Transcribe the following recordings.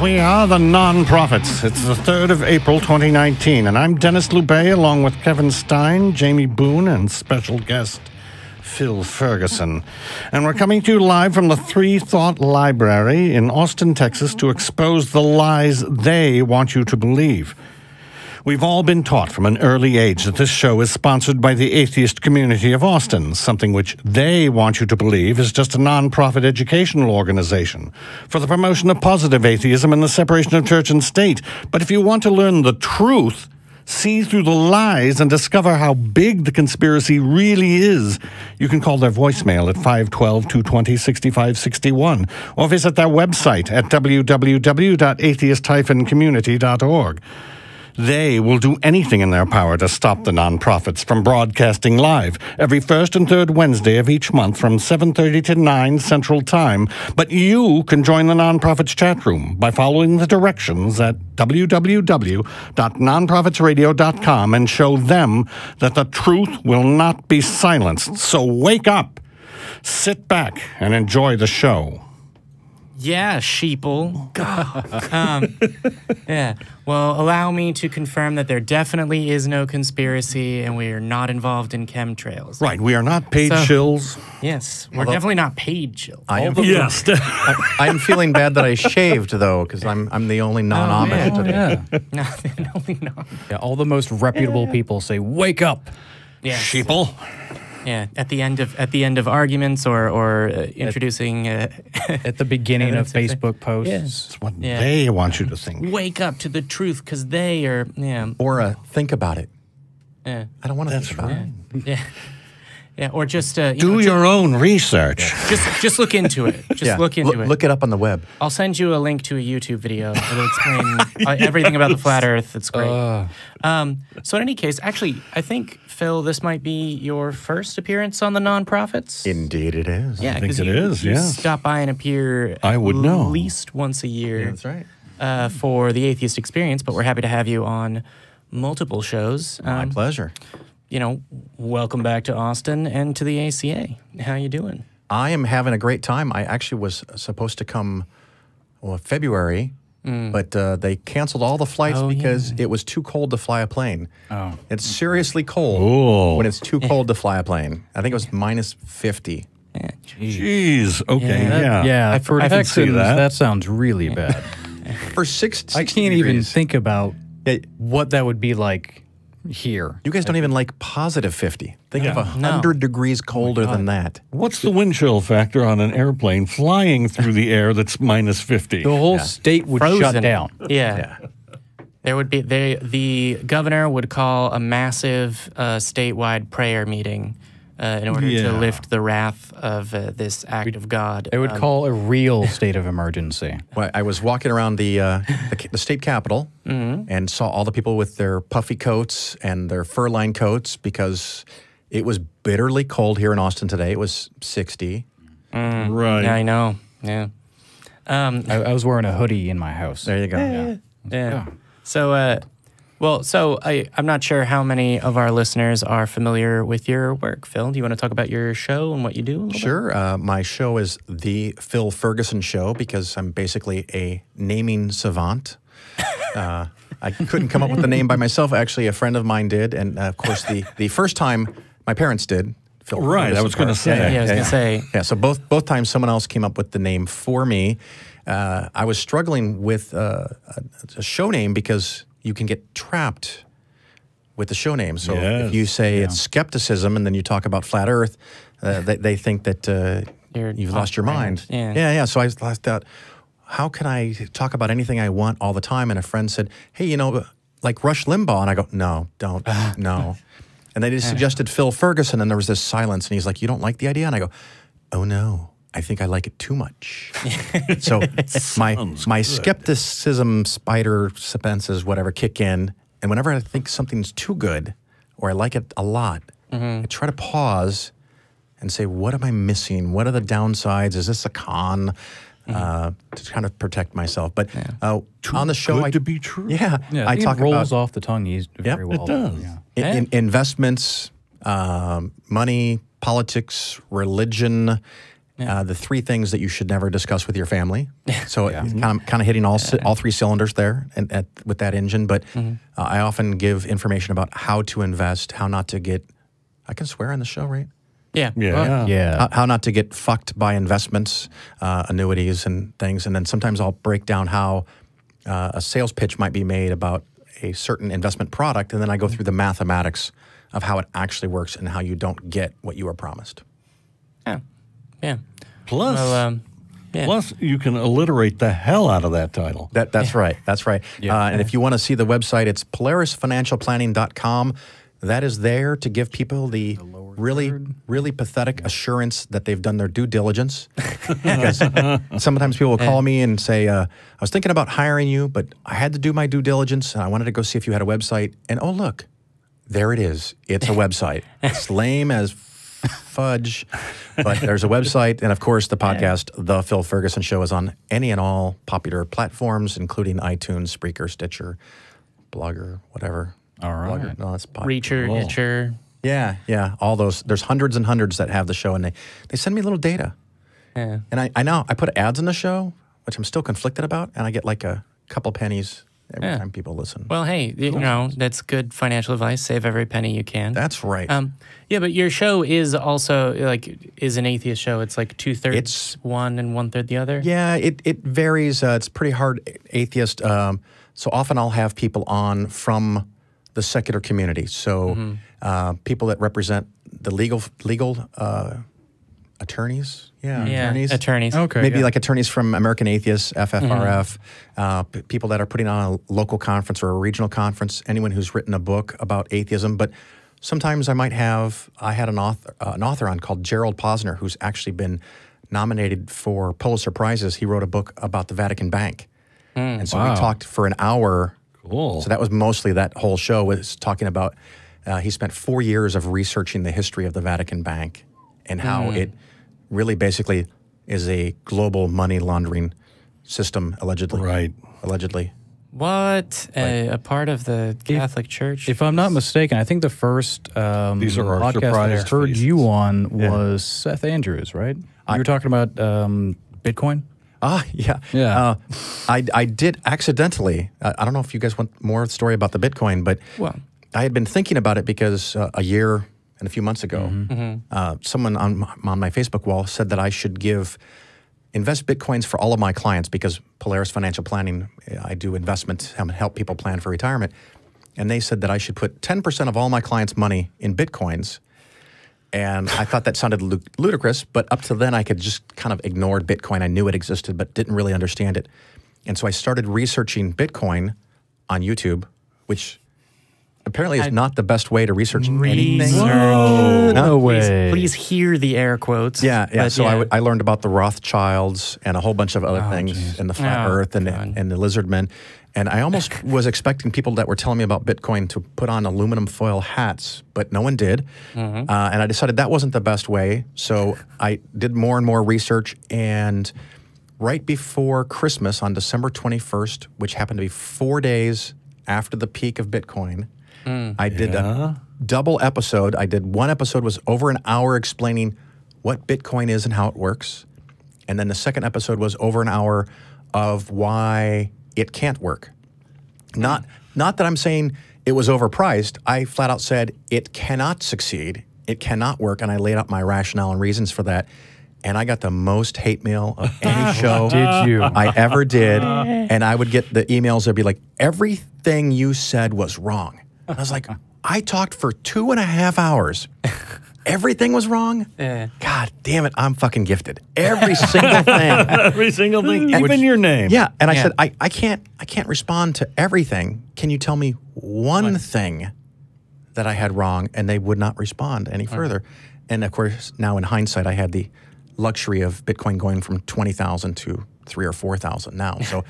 We are the Non-Prophets. It's the 3rd of April, 2019, and I'm Denis Loubet, along with Kevin Stein, Jamie Boone, and special guest Phil Ferguson. And we're coming to you live from the Three Thought Library in Austin, Texas, to expose the lies they want you to believe. We've all been taught from an early age that this show is sponsored by the Atheist Community of Austin, something which they want you to believe is just a non-profit educational organization for the promotion of positive atheism and the separation of church and state. But if you want to learn the truth, see through the lies, and discover how big the conspiracy really is, you can call their voicemail at 512-220-6561 or visit their website at www.atheist-community.org. They will do anything in their power to stop the Non-Prophets from broadcasting live every first and third Wednesday of each month from 7:30 to 9 Central Time. But you can join the Non-Prophets chat room by following the directions at www.nonprophetsradio.com and show them that the truth will not be silenced. So wake up, sit back, and enjoy the show. Yeah, sheeple. Yeah. Well, allow me to confirm that there definitely is no conspiracy, and we are not involved in chemtrails. Right, we are not paid shills. Yes, we're definitely not paid shills. Yes. I'm feeling bad that I shaved, though, because I'm the only non-Amish today. Yeah, all the most reputable people say, "Wake up, yes. Sheeple." Yeah, at the end of arguments or introducing at the beginning of Facebook posts. It's what they want you to think. Wake up to the truth, because they are. Yeah. Or think about it. Yeah. I don't want to think about it. Yeah. Yeah, or just do your own research. Just look into it. Look into it. Look it up on the web. I'll send you a link to a YouTube video. It'll explain everything about the flat Earth. It's great. So in any case, actually, I think, Phil, this might be your first appearance on the Non-Prophets. Indeed, it is. Yeah, I think it is. You yes. stop by and appear. I would know. At least once a year. Yeah, that's right. For the Atheist Experience, but we're happy to have you on multiple shows. My pleasure. You know, welcome back to Austin and to the ACA. How you doing? I am having a great time. I actually was supposed to come, February, but they canceled all the flights because it was too cold to fly a plane. Oh. It's seriously cold when it's too cold to fly a plane. I think it was minus 50. Yeah, Jeez. Okay. Yeah, for Texans, see that sounds really bad. For 6 I can't even think about what that would be like here. You guys don't even like positive 50. Think of 100 degrees colder than that. What's the wind chill factor on an airplane flying through the air that's minus 50? The whole state would shut down. Yeah. There would be the governor would call a massive statewide prayer meeting in order to lift the wrath of this act of God. They would call a real state of emergency. Well, I was walking around the state capitol and saw all the people with their puffy coats and their fur-lined coats because it was bitterly cold here in Austin today. It was 60. Right. Yeah, I know. Yeah. I was wearing a hoodie in my house. There you go. Yeah. So, I'm not sure how many of our listeners are familiar with your work. Phil, do you want to talk about your show and what you do? Sure. My show is The Phil Ferguson Show because I'm basically a naming savant. I couldn't come up with the name by myself. Actually, a friend of mine did. And, of course, the first time my parents did. Phil Right, I was going to say. I was going to say. Yeah, so both times someone else came up with the name for me. I was struggling with a show name because you can get trapped with the show name. So if you say it's skepticism and then you talk about flat Earth, they think that you've lost your mind. Yeah. So I thought, how can I talk about anything I want all the time? And a friend said, hey, like Rush Limbaugh. And I go, no, don't, no. And they just suggested Phil Ferguson, and there was this silence. And he's like, you don't like the idea? And I go, oh, no. I think I like it too much. So my skepticism, spider senses, whatever, kick in. And whenever I think something's too good or I like it a lot, I try to pause and say, what am I missing? What are the downsides? Is this a con? To kind of protect myself. But on the show, good to be true. Yeah, I talk it rolls off the tongue very well. It does. Investments, money, politics, religion, The 3 things that you should never discuss with your family. So it's kind of hitting all 3 cylinders there and with that engine. But I often give information about how to invest, how not to get, I can swear on the show, right? Yeah. How not to get fucked by investments, annuities and things. And then sometimes I'll break down how a sales pitch might be made about a certain investment product. And then I go through the mathematics of how it actually works and how you don't get what you were promised. Yeah. Plus, you can alliterate the hell out of that title. That's right. That's right. And if you want to see the website, it's polarisfinancialplanning.com. That is there to give people the really pathetic assurance that they've done their due diligence. Because sometimes people will call me and say, I was thinking about hiring you, but I had to do my due diligence, and I wanted to go see if you had a website. And oh, look, there it is. It's a website. It's lame as fudge, but there's a website. And, of course, the podcast, The Phil Ferguson Show, is on any and all popular platforms, including iTunes, Spreaker, Stitcher, Blogger, whatever. All right. Blogger? No, that's Reacher, Itcher. Yeah, all those. There's hundreds and hundreds that have the show, and they send me little data. Yeah. And I know I put ads in the show, which I'm still conflicted about, and I get like a couple pennies every time people listen. Well, hey, you know, that's good financial advice. Save every penny you can. That's right. Yeah, but your show is also is an atheist show. It's like 2/3 one and 1/3 the other. Yeah, it varies. It's pretty hard atheist. So often I'll have people on from the secular community. So people that represent the legal attorneys. Attorneys. Okay. Maybe like attorneys from American Atheists, FFRF, people that are putting on a local conference or a regional conference, anyone who's written a book about atheism. But sometimes I had an author on called Gerald Posner, who's actually been nominated for Pulitzer Prizes. He wrote a book about the Vatican Bank. And so we talked for an hour. Cool. So that was mostly that whole show was talking about, he spent 4 years of researching the history of the Vatican Bank and how it really basically is a global money laundering system, allegedly. Right. Allegedly. What? A part of the Catholic Church? If I'm not mistaken, I think the first These are our podcast that I surprise heard faces. you on was Seth Andrews, right? You were talking about Bitcoin? Yeah. I did accidentally. I don't know if you guys want more of the story about the Bitcoin, but I had been thinking about it because a year and a few months ago, someone on my Facebook wall said that I should invest Bitcoins for all of my clients because Polaris Financial Planning, I do investments and help people plan for retirement. And they said that I should put 10% of all my clients' money in Bitcoins. And I thought that sounded ludicrous, but up to then I could just kind of ignore Bitcoin. I knew it existed, but didn't really understand it. And so I started researching Bitcoin on YouTube, which apparently is not the best way to research anything. No way. Please hear the air quotes. Yeah. So I learned about the Rothschilds and a whole bunch of other things, and the flat Earth and the lizard men. And I almost was expecting people that were telling me about Bitcoin to put on aluminum foil hats, but no one did. And I decided that wasn't the best way. So I did more and more research. And right before Christmas, on December 21st, which happened to be 4 days after the peak of Bitcoin, I did a double episode. One episode was over an hour explaining what Bitcoin is and how it works. And then the second episode was over an hour of why it can't work. Not that I'm saying it was overpriced. I flat out said it cannot succeed. It cannot work. And I laid out my rationale and reasons for that. And I got the most hate mail of any show I ever did. And I would get the emails that'd be like, everything you said was wrong. And I was like, I talked for 2.5 hours. Everything was wrong? God damn it, I'm fucking gifted. Every single thing. Every single thing, even your name. Yeah, and I said, I can't respond to everything. Can you tell me one thing that I had wrong? And they would not respond any further. And of course, now in hindsight, I had the luxury of Bitcoin going from 20,000 to 3,000 or 4,000 now. So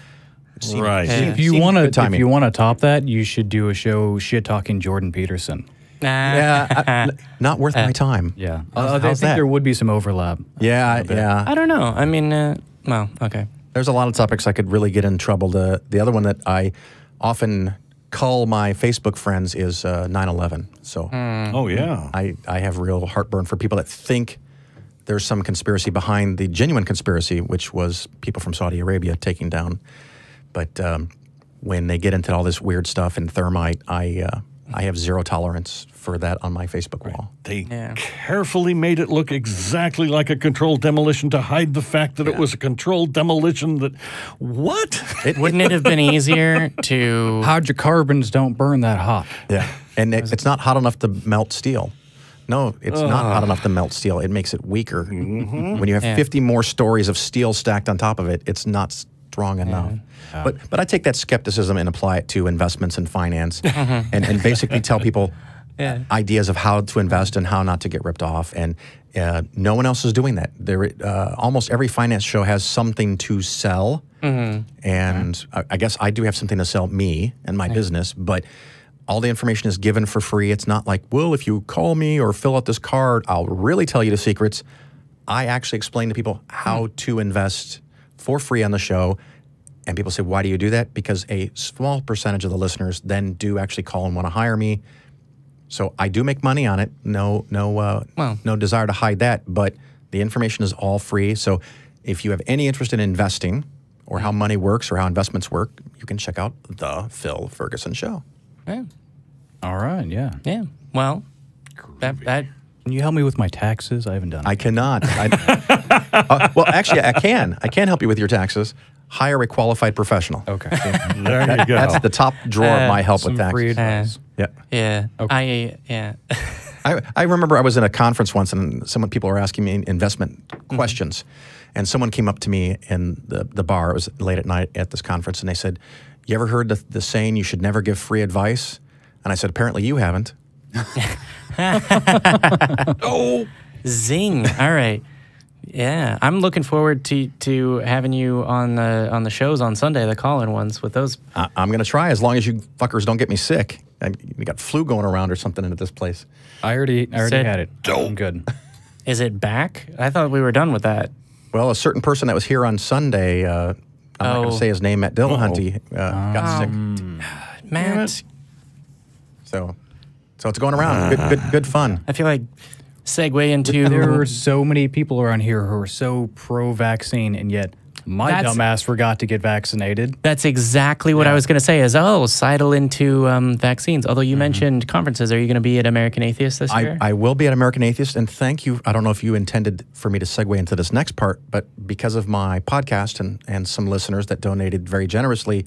if you want to top that, you should do a show shit talking Jordan Peterson. Not worth my time. Yeah, I think there would be some overlap. Yeah. I don't know. I mean, well, okay. There's a lot of topics I could really get in trouble. The other one that I often call my Facebook friends is 9/11. So, I I have real heartburn for people that think there's some conspiracy behind the genuine conspiracy, which was people from Saudi Arabia taking down. But when they get into all this weird stuff and thermite, I have zero tolerance for that on my Facebook wall. They carefully made it look exactly like a controlled demolition to hide the fact that it was a controlled demolition. What? Wouldn't it have been easier to... Hydrocarbons don't burn that hot. Yeah, and it's not hot enough to melt steel. No, it's not hot enough to melt steel. It makes it weaker. When you have 50 more stories of steel stacked on top of it, it's not strong enough. But I take that skepticism and apply it to investments and finance and basically tell people ideas of how to invest and how not to get ripped off. And no one else is doing that. Almost every finance show has something to sell. And I guess I do have something to sell me and my business, but all the information is given for free. It's not like, well, if you call me or fill out this card, I'll really tell you the secrets. I actually explain to people how to invest for free on the show. And people say, why do you do that? Because a small percentage of the listeners then do actually call and want to hire me. So I do make money on it. No desire to hide that. But the information is all free. So if you have any interest in investing or how money works or how investments work, you can check out The Phil Ferguson Show. Yeah. All right, yeah. Yeah. Well, that can you help me with my taxes? I haven't done it. I cannot. Well, actually, I can. I can help you with your taxes. Hire a qualified professional. Okay. There you go. That's the top drawer of my help with taxes. Free advice. Yeah. Okay. I remember I was in a conference once and people were asking me investment questions. And someone came up to me in the bar. It was late at night at this conference. And they said, you ever heard the saying, you should never give free advice? And I said, apparently you haven't. Oh, zing! All right, yeah, I'm looking forward to having you on the shows on Sunday, the call-in ones with those. I'm gonna try as long as you fuckers don't get me sick. You got flu going around or something into this place. I already had it. I'm good. Is it back? I thought we were done with that. Well, a certain person that was here on Sunday, I'm not going to say his name, Matt Dillahunty, got sick. Matt. So it's going around. Good fun. I feel like segue into... There are so many people around here who are so pro-vaccine, and yet my dumbass forgot to get vaccinated. That's exactly what I was going to say, is, sidle into vaccines. Although you mentioned conferences. Are you going to be at American Atheist this year? I will be at American Atheist, and thank you. I don't know if you intended for me to segue into this next part, but because of my podcast and some listeners that donated very generously,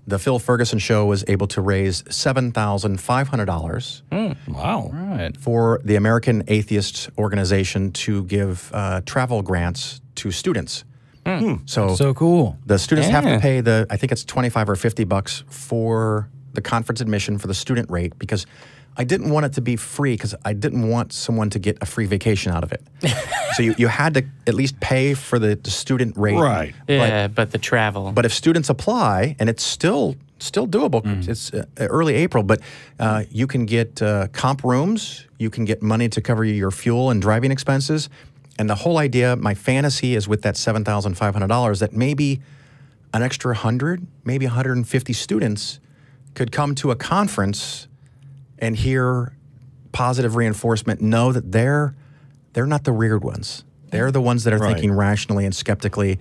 the Phil Ferguson Show was able to raise $7,500 wow. Right. for the American Atheist organization to give travel grants to students. So cool. The students have to pay I think it's $25 or $50 for the conference admission for the student rate, because I didn't want it to be free, because I didn't want someone to get a free vacation out of it. So you had to at least pay for the student rate. Right. Yeah, but the travel. But if students apply, and it's still doable, it's early April, but you can get comp rooms, you can get money to cover your fuel and driving expenses. And the whole idea, my fantasy is with that $7,500, that maybe an extra 100, maybe 150 students could come to a conference and hear positive reinforcement, know that they're not the weird ones. They're the ones that are thinking rationally and skeptically,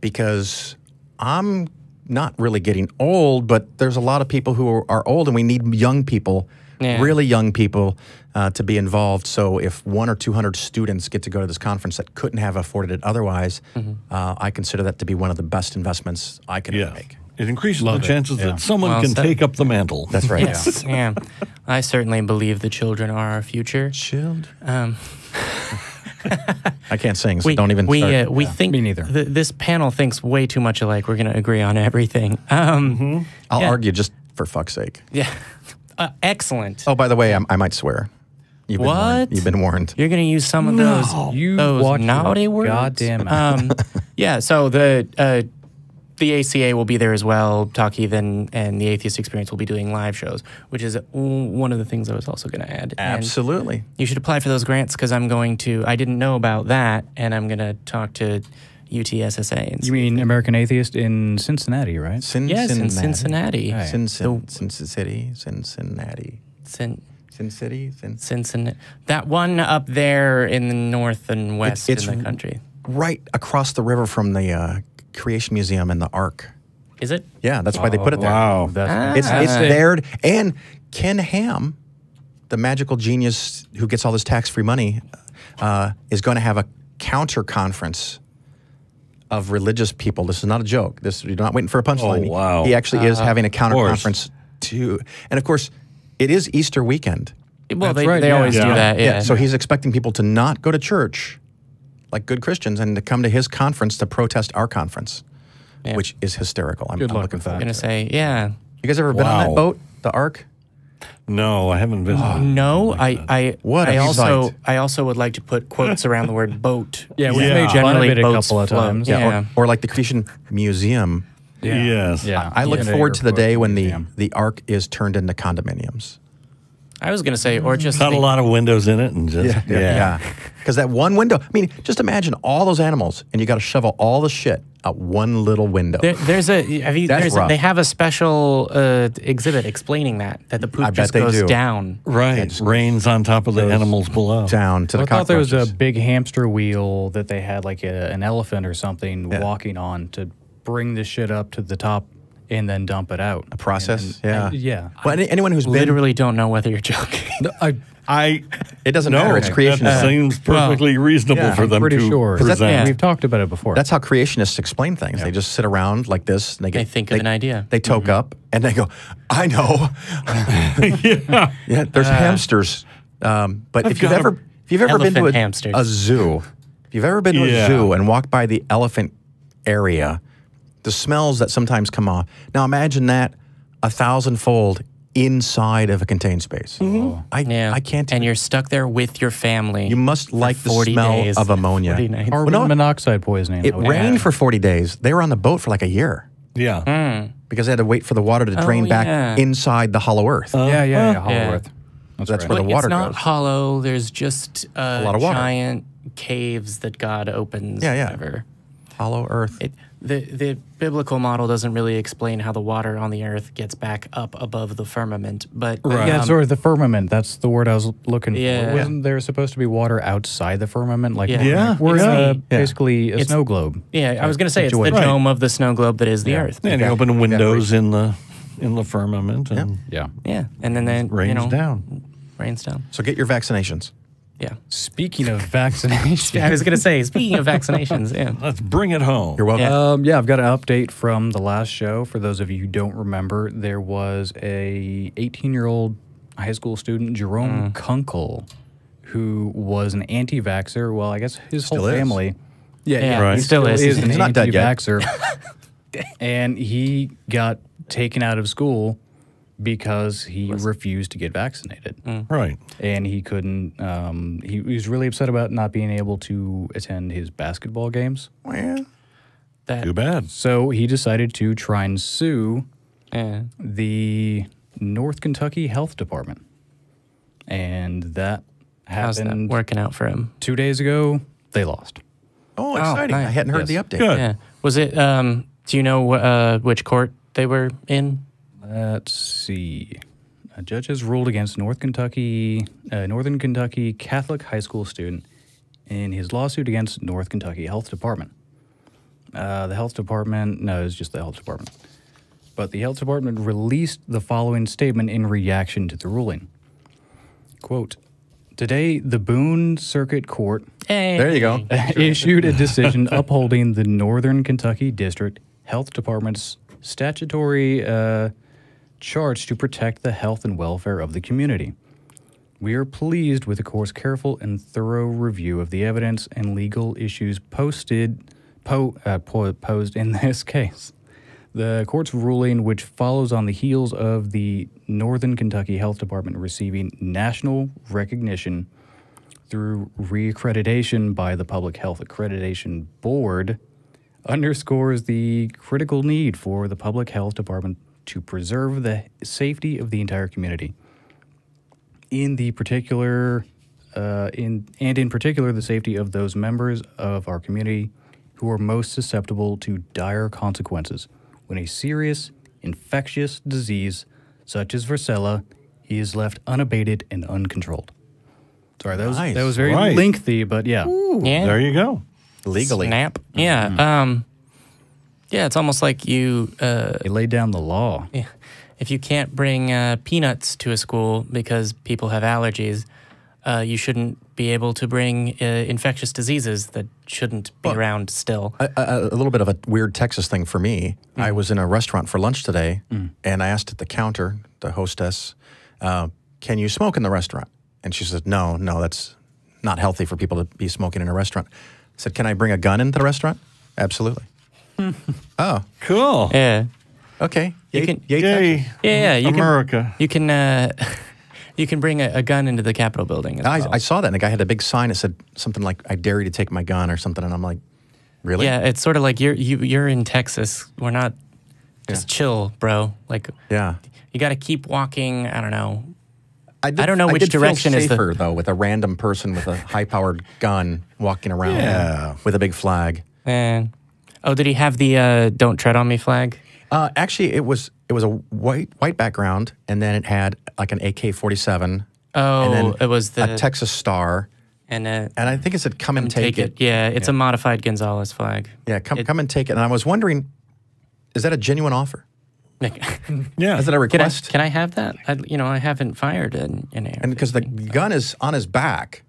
because I'm not really getting old, but there's a lot of people who are old, and we need young people, really young people, to be involved. So if 100 or 200 students get to go to this conference that couldn't have afforded it otherwise, I consider that to be one of the best investments I can make. It increases the chances that someone can take up the mantle. That's right. Yes. Yeah. I certainly believe the children are our future. Children. I can't sing, so don't even start. We think me neither. This panel thinks way too much alike. We're going to agree on everything. I'll argue just for fuck's sake. Yeah. Excellent. Oh, by the way, I might swear. You've been warned. You've been warned. You're going to use some of those naughty words? Goddamn mouth. Yeah, so the ACA will be there as well. Talk Heathen and the Atheist Experience will be doing live shows, which is one of the things I was also going to add. Absolutely. And you should apply for those grants, because I didn't know about that, and I'm going to talk to UTSSA. You mean American Atheist in Cincinnati, right? Yes, in Cincinnati. Cincinnati. Sin City? Cincinnati. That one up there in the north and west It's in the country. right across the river from the Creation Museum and the Ark. Is it? Yeah, that's why they put it there. Wow. It's there. And Ken Ham, the magical genius who gets all this tax-free money, is going to have a counter conference of religious people. This is not a joke. You're not waiting for a punchline. Oh, wow. He actually is having a counter conference too. And of course, it is Easter weekend. Well, That's right, they always yeah. do that. Yeah. So he's expecting people to not go to church like good Christians and to come to his conference to protest our conference, which is hysterical. I'm Good luck looking with forward I'm gonna to it. say, yeah. You guys ever been on that Wow. boat, the Ark? No, I haven't been. No, I What a sight. I also would like to put quotes around the word boat. Yeah, we've Yeah. made fun of Generally, it a boats couple of float. times. Yeah. Or like the Creation Museum. Yes. Yeah. I look Yeah. forward to the day when Museum. the Ark is turned into condominiums. I was gonna say, or just Cut a lot of windows in it and just Because that one window, I mean, just imagine all those animals and you got to shovel all the shit out one little window. There's rough. they have a special exhibit explaining that the poop bet just they goes do. down. Right. Rains on top of the animals below. Down to the I thought there was a cockroaches. big hamster wheel that they had like an elephant or something walking on to bring the shit up to the top and then dump it out. A process, And- yeah. yeah. Well, anyone who's been, Literally don't know whether you're joking. it doesn't matter. It's That creationism. seems perfectly reasonable yeah, for I'm them pretty to sure. present. Yeah. We've talked about it before. That's how creationists explain things. They just sit around like this. And They think of an idea. They toke up and they go, I know. Yeah, there's hamsters. But if you've got ever been to elephant hamsters. a zoo, if you've ever been to a zoo and walked by the elephant area, the smells that sometimes come off. Now imagine that 1,000-fold inside of a contained space. I can't. And you're stuck there with your family. You must like the 40 smell days. of ammonia. 40 nights. carbon Well, no, monoxide poisoning. It rained for 40 days. They were on the boat for like a year Yeah. because they had to wait for the water to drain yeah. back inside the hollow earth. Yeah, Hollow Yeah. Earth. That's right. where the But water it's not goes. hollow. There's just a lot of water. giant caves that God opens. Yeah, yeah. Whatever. Hollow earth. The biblical model doesn't really explain how the water on the earth gets back up above the firmament, but Yeah, sorry, the firmament. That's the word I was looking Yeah. for. Wasn't there supposed to be water outside the firmament? Like Yeah. we're Yeah. basically a It's- snow globe. yeah, I was gonna say it's the situation. dome of the snow globe that is the earth. And you open windows in the firmament and Yeah. Yeah, and then rains down. rains down. So get your vaccinations. Yeah, Speaking of vaccination, I was gonna say, speaking of vaccinations, yeah. Let's bring it home. You're welcome. Yeah. I've got an update from the last show. For those of you who don't remember, there was a 18-year-old high school student, Jerome Kunkel, who was an anti-vaxxer. Well, I guess his Still whole is. family. Yeah, Right. he still is. an He's not dead yet. anti-vaxxer. And he got taken out of school because he refused to get vaccinated. Right. And he couldn't, he was really upset about not being able to attend his basketball games. Well, Too bad. So he decided to try and sue Yeah. the North Kentucky Health Department. And that How's that happened working out for him? 2 days ago. They lost. oh, exciting. I nice. hadn't heard the Yes. update. Good. Yeah. Was it? Do you know which court they were in? Let's see. A judge has ruled against Northern Kentucky Catholic high school student in his lawsuit against North Kentucky Health Department. The health department, no, it's just the health department. But the health department released the following statement in reaction to the ruling. Quote, today, the Boone Circuit Court Hey. There you go. issued a decision upholding the Northern Kentucky District Health Department's statutory charge to protect the health and welfare of the community. We are pleased with the court's careful and thorough review of the evidence and legal issues posed in this case. The court's ruling, which follows on the heels of the Northern Kentucky Health Department receiving national recognition through reaccreditation by the Public Health Accreditation Board, underscores the critical need for the Public Health Department to preserve the safety of the entire community. In particular, the safety of those members of our community who are most susceptible to dire consequences when a serious infectious disease such as varicella he is left unabated and uncontrolled. Sorry, that was Nice. that was very Right. lengthy, but yeah. Yeah. There you go. Legally. Snap. Yeah. Yeah, it's almost like you... He laid down the law. Yeah. If you can't bring peanuts to a school because people have allergies, you shouldn't be able to bring infectious diseases that shouldn't be around still. A little bit of a weird Texas thing for me. I was in a restaurant for lunch today, and I asked at the counter, the hostess, can you smoke in the restaurant? And she said, no, that's not healthy for people to be smoking in a restaurant. I said, can I bring a gun into the restaurant? Absolutely. Oh, Cool. Yeah. okay. You can- Yay. Yeah, you America. can you can bring a gun into the Capitol building as well. I saw that, and the guy had a big sign that said something like, I dare you to take my gun or something, and I'm like, really? Yeah, it's sort of like you're in Texas. We're not just chill, bro. Like Yeah. you got to keep walking. I don't know. I don't know which did feel direction is the- safer, though, with a random person with a high-powered gun walking around Yeah. with a big flag. And did he have the "Don't Tread on Me" flag? Actually, it was a white background, and then it had like an AK-47. Oh, and then it was the a Texas Star, and I think it said "Come and take it." Yeah, it's a modified Gonzalez flag. Yeah, come and take it. And I was wondering, is that a genuine offer? Yeah. Is that a request? Can I have that? I haven't fired in air. And because the gun is on his back,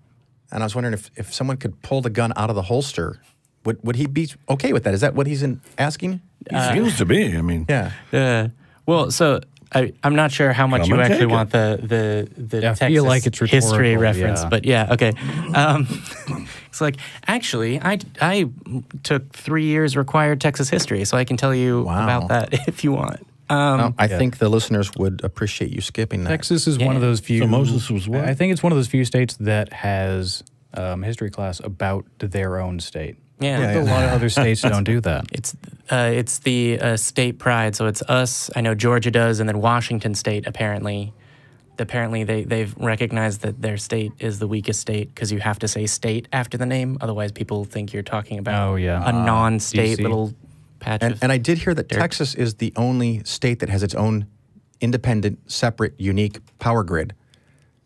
and I was wondering if someone could pull the gun out of the holster, would he be okay with that? Is that what he's asking? He seems to be. I mean, Yeah. Well, so I'm not sure how much Come you and actually take it. want the Yeah, I Texas feel like it's history rhetorical, reference, yeah. but yeah, okay. It's like actually, I took 3 years required Texas history, so I can tell you Wow. about that if you want. I think the listeners would appreciate you skipping that. Texas is one of those few. So Moses was what? I think it's one of those few states that has history class about their own state. Yeah. A lot of other states don't do that. It's the state pride. So it's us. I know Georgia does, and then Washington State apparently. Apparently, they've recognized that their state is the weakest state because you have to say state after the name. Otherwise, people think you're talking about a non-state DC. little patch of... And I did hear that Texas is the only state that has its own independent, separate, unique power grid.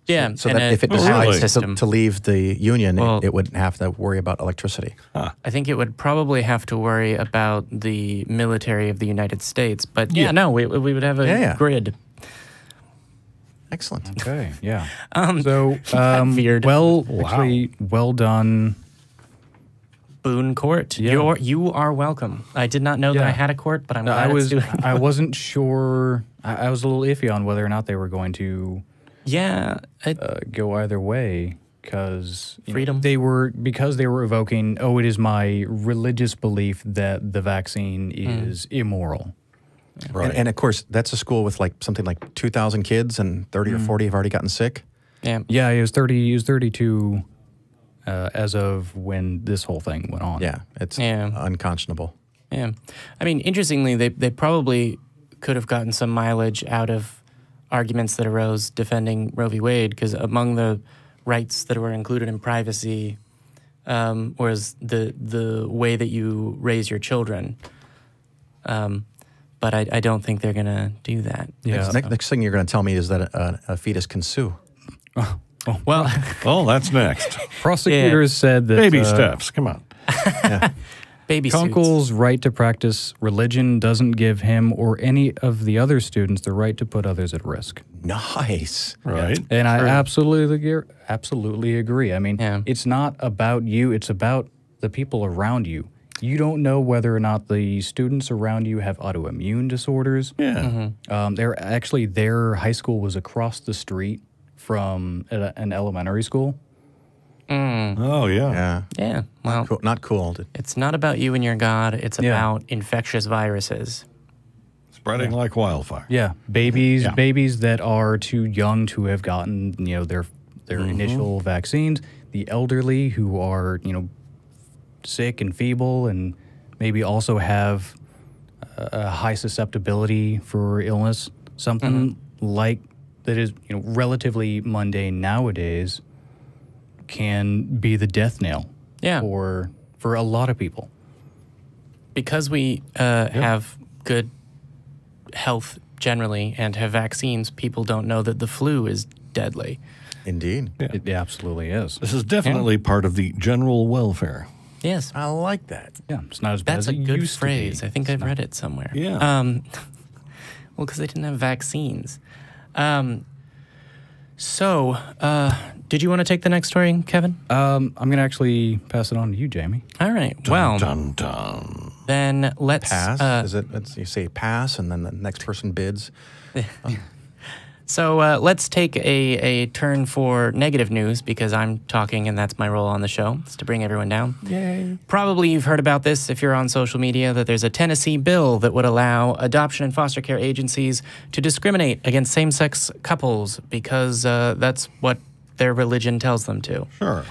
Yeah, So and that if it a decides system. to leave the union, Well- it wouldn't have to worry about electricity. I think it would probably have to worry about the military of the United States. But yeah, no, we would have a grid. Excellent. Okay, yeah. That veered. Actually, well done. Boone Court. Yeah. You are welcome. I did not know that I had a court, but I'm glad it's doing I wasn't sure. I was a little iffy on whether or not they were going to Yeah. go either way because Freedom. they were evoking. Oh, it is my religious belief that the vaccine is immoral. Right. And of course, that's a school with like something like 2,000 kids, and 30 or 40 have already gotten sick. Yeah. Yeah, it was 30. It was 32 as of when this whole thing went on. Yeah, it's unconscionable. Yeah. I mean, interestingly, they probably could have gotten some mileage out of arguments that arose defending Roe v. Wade, because among the rights that were included in privacy was the way that you raise your children. But I don't think they're going to do that. Yeah. Next thing you're going to tell me is that a fetus can sue. Well, well, that's next. Prosecutors said that Baby steps. Come on. baby suits. Kunkel's right to practice religion doesn't give him or any of the other students the right to put others at risk. Nice. Right. And I absolutely agree. I mean, Yeah. it's not about you. It's about the people around you. You don't know whether or not the students around you have autoimmune disorders. Yeah. Their high school was across the street from an elementary school. Oh, yeah. Yeah. Yeah. Well, Cool. Not cool. it's not about you and your God. It's about infectious viruses. Spreading like wildfire. Yeah, babies that are too young to have gotten their initial vaccines. The elderly who are sick and feeble and maybe also have a high susceptibility for illness. Something like that is relatively mundane nowadays can be the death knell. Yeah. For a lot of people. Because we have good health generally and have vaccines, people don't know that the flu is deadly. Indeed. It absolutely is. This is definitely part of the general welfare. Yes. I like that. Yeah, it's not as bad That's as a it good used to phrase. be. I think I've read it somewhere. Yeah. Well, because they didn't have vaccines. Did you want to take the next story, Kevin? I'm going to actually pass it on to you, Jamie. All right. Well, Dun, dun. then let's... Pass? Is it? You say pass, and then the next person bids. So let's take a turn for negative news, because I'm talking and that's my role on the show. It's to bring everyone down. Yay. Probably you've heard about this if you're on social media, that there's a Tennessee bill that would allow adoption and foster care agencies to discriminate against same-sex couples because that's what their religion tells them to. Sure.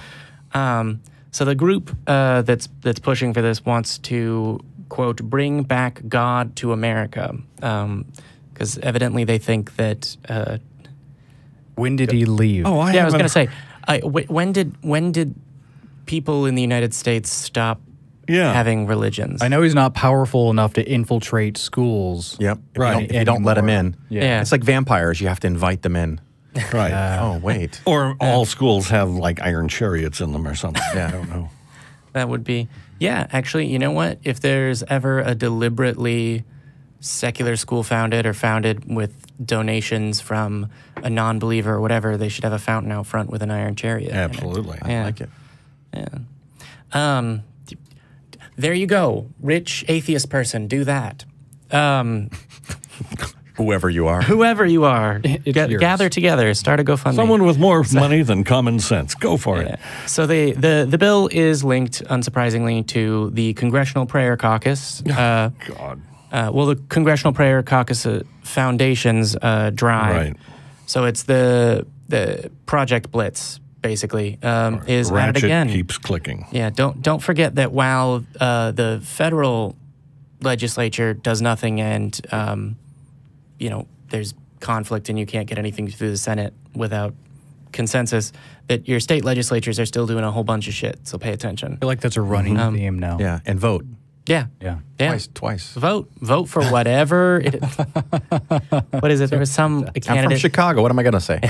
So the group that's pushing for this wants to, quote, bring back God to America. Because evidently they think that... When did he leave? Oh, I was going to say, when did people in the United States stop having religions? I know he's not powerful enough to infiltrate schools. Yep. Right. If you don't let them in. Yeah. It's like vampires. You have to invite them in. Right. Oh, wait. Or all schools have like iron chariots in them or something. Yeah. I don't know. That would be... Yeah, actually, you know what? If there's ever a deliberately secular school founded with donations from a non-believer or whatever, they should have a fountain out front with an iron chariot in it. Absolutely. I like it. Yeah. There you go. Rich atheist person, do that. Whoever you are. Whoever you are, yours. gather together, start a GoFundMe. Someone with more money than common sense. Go for it. So the bill is linked, unsurprisingly, to the Congressional Prayer Caucus. God. The Congressional Prayer Caucus Foundation's drive. Right. So it's the Project Blitz, basically, is at it Ratchet again. keeps clicking. Yeah, don't forget that while the federal legislature does nothing and there's conflict and you can't get anything through the Senate without consensus, that your state legislatures are still doing a whole bunch of shit. So pay attention. I feel like that's a running theme now. Yeah. And vote. Yeah. Yeah. Twice. Vote for whatever. What is it? There was some I'm from candidate. Chicago. What am I going to say?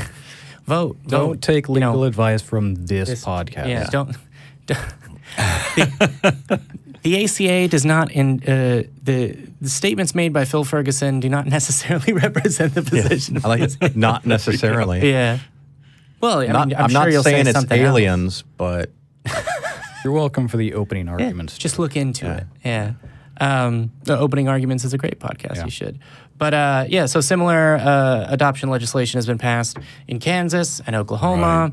Vote. Don't take legal advice from this podcast. Yeah. Don't the ACA does not. The statements made by Phil Ferguson do not necessarily represent the position. I like it. Not necessarily. Yeah. Well, I'm I'm sure not you'll saying say it's something aliens, but You're welcome for the opening arguments. Just look into it. Yeah. The Opening Arguments is a great podcast. Yeah. You should. But so similar adoption legislation has been passed in Kansas and Oklahoma.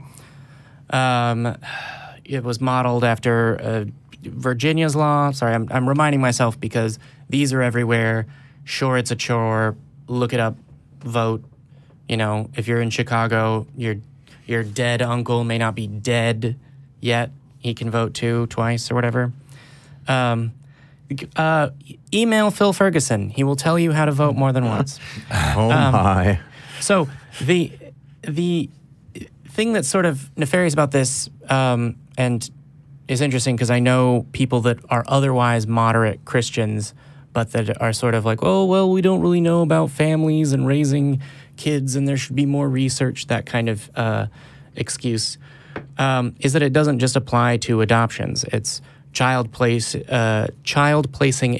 It was modeled after Virginia's law. Sorry, I'm reminding myself because these are everywhere. Sure, it's a chore. Look it up. Vote. If you're in Chicago, your dead uncle may not be dead yet. He can vote too, twice or whatever. Email Phil Ferguson. He will tell you how to vote more than once. oh my. So the thing that's sort of nefarious about this and is interesting because I know people that are otherwise moderate Christians but that are sort of like, oh, well, we don't really know about families and raising kids and there should be more research, that kind of excuse, is that it doesn't just apply to adoptions. It's child placing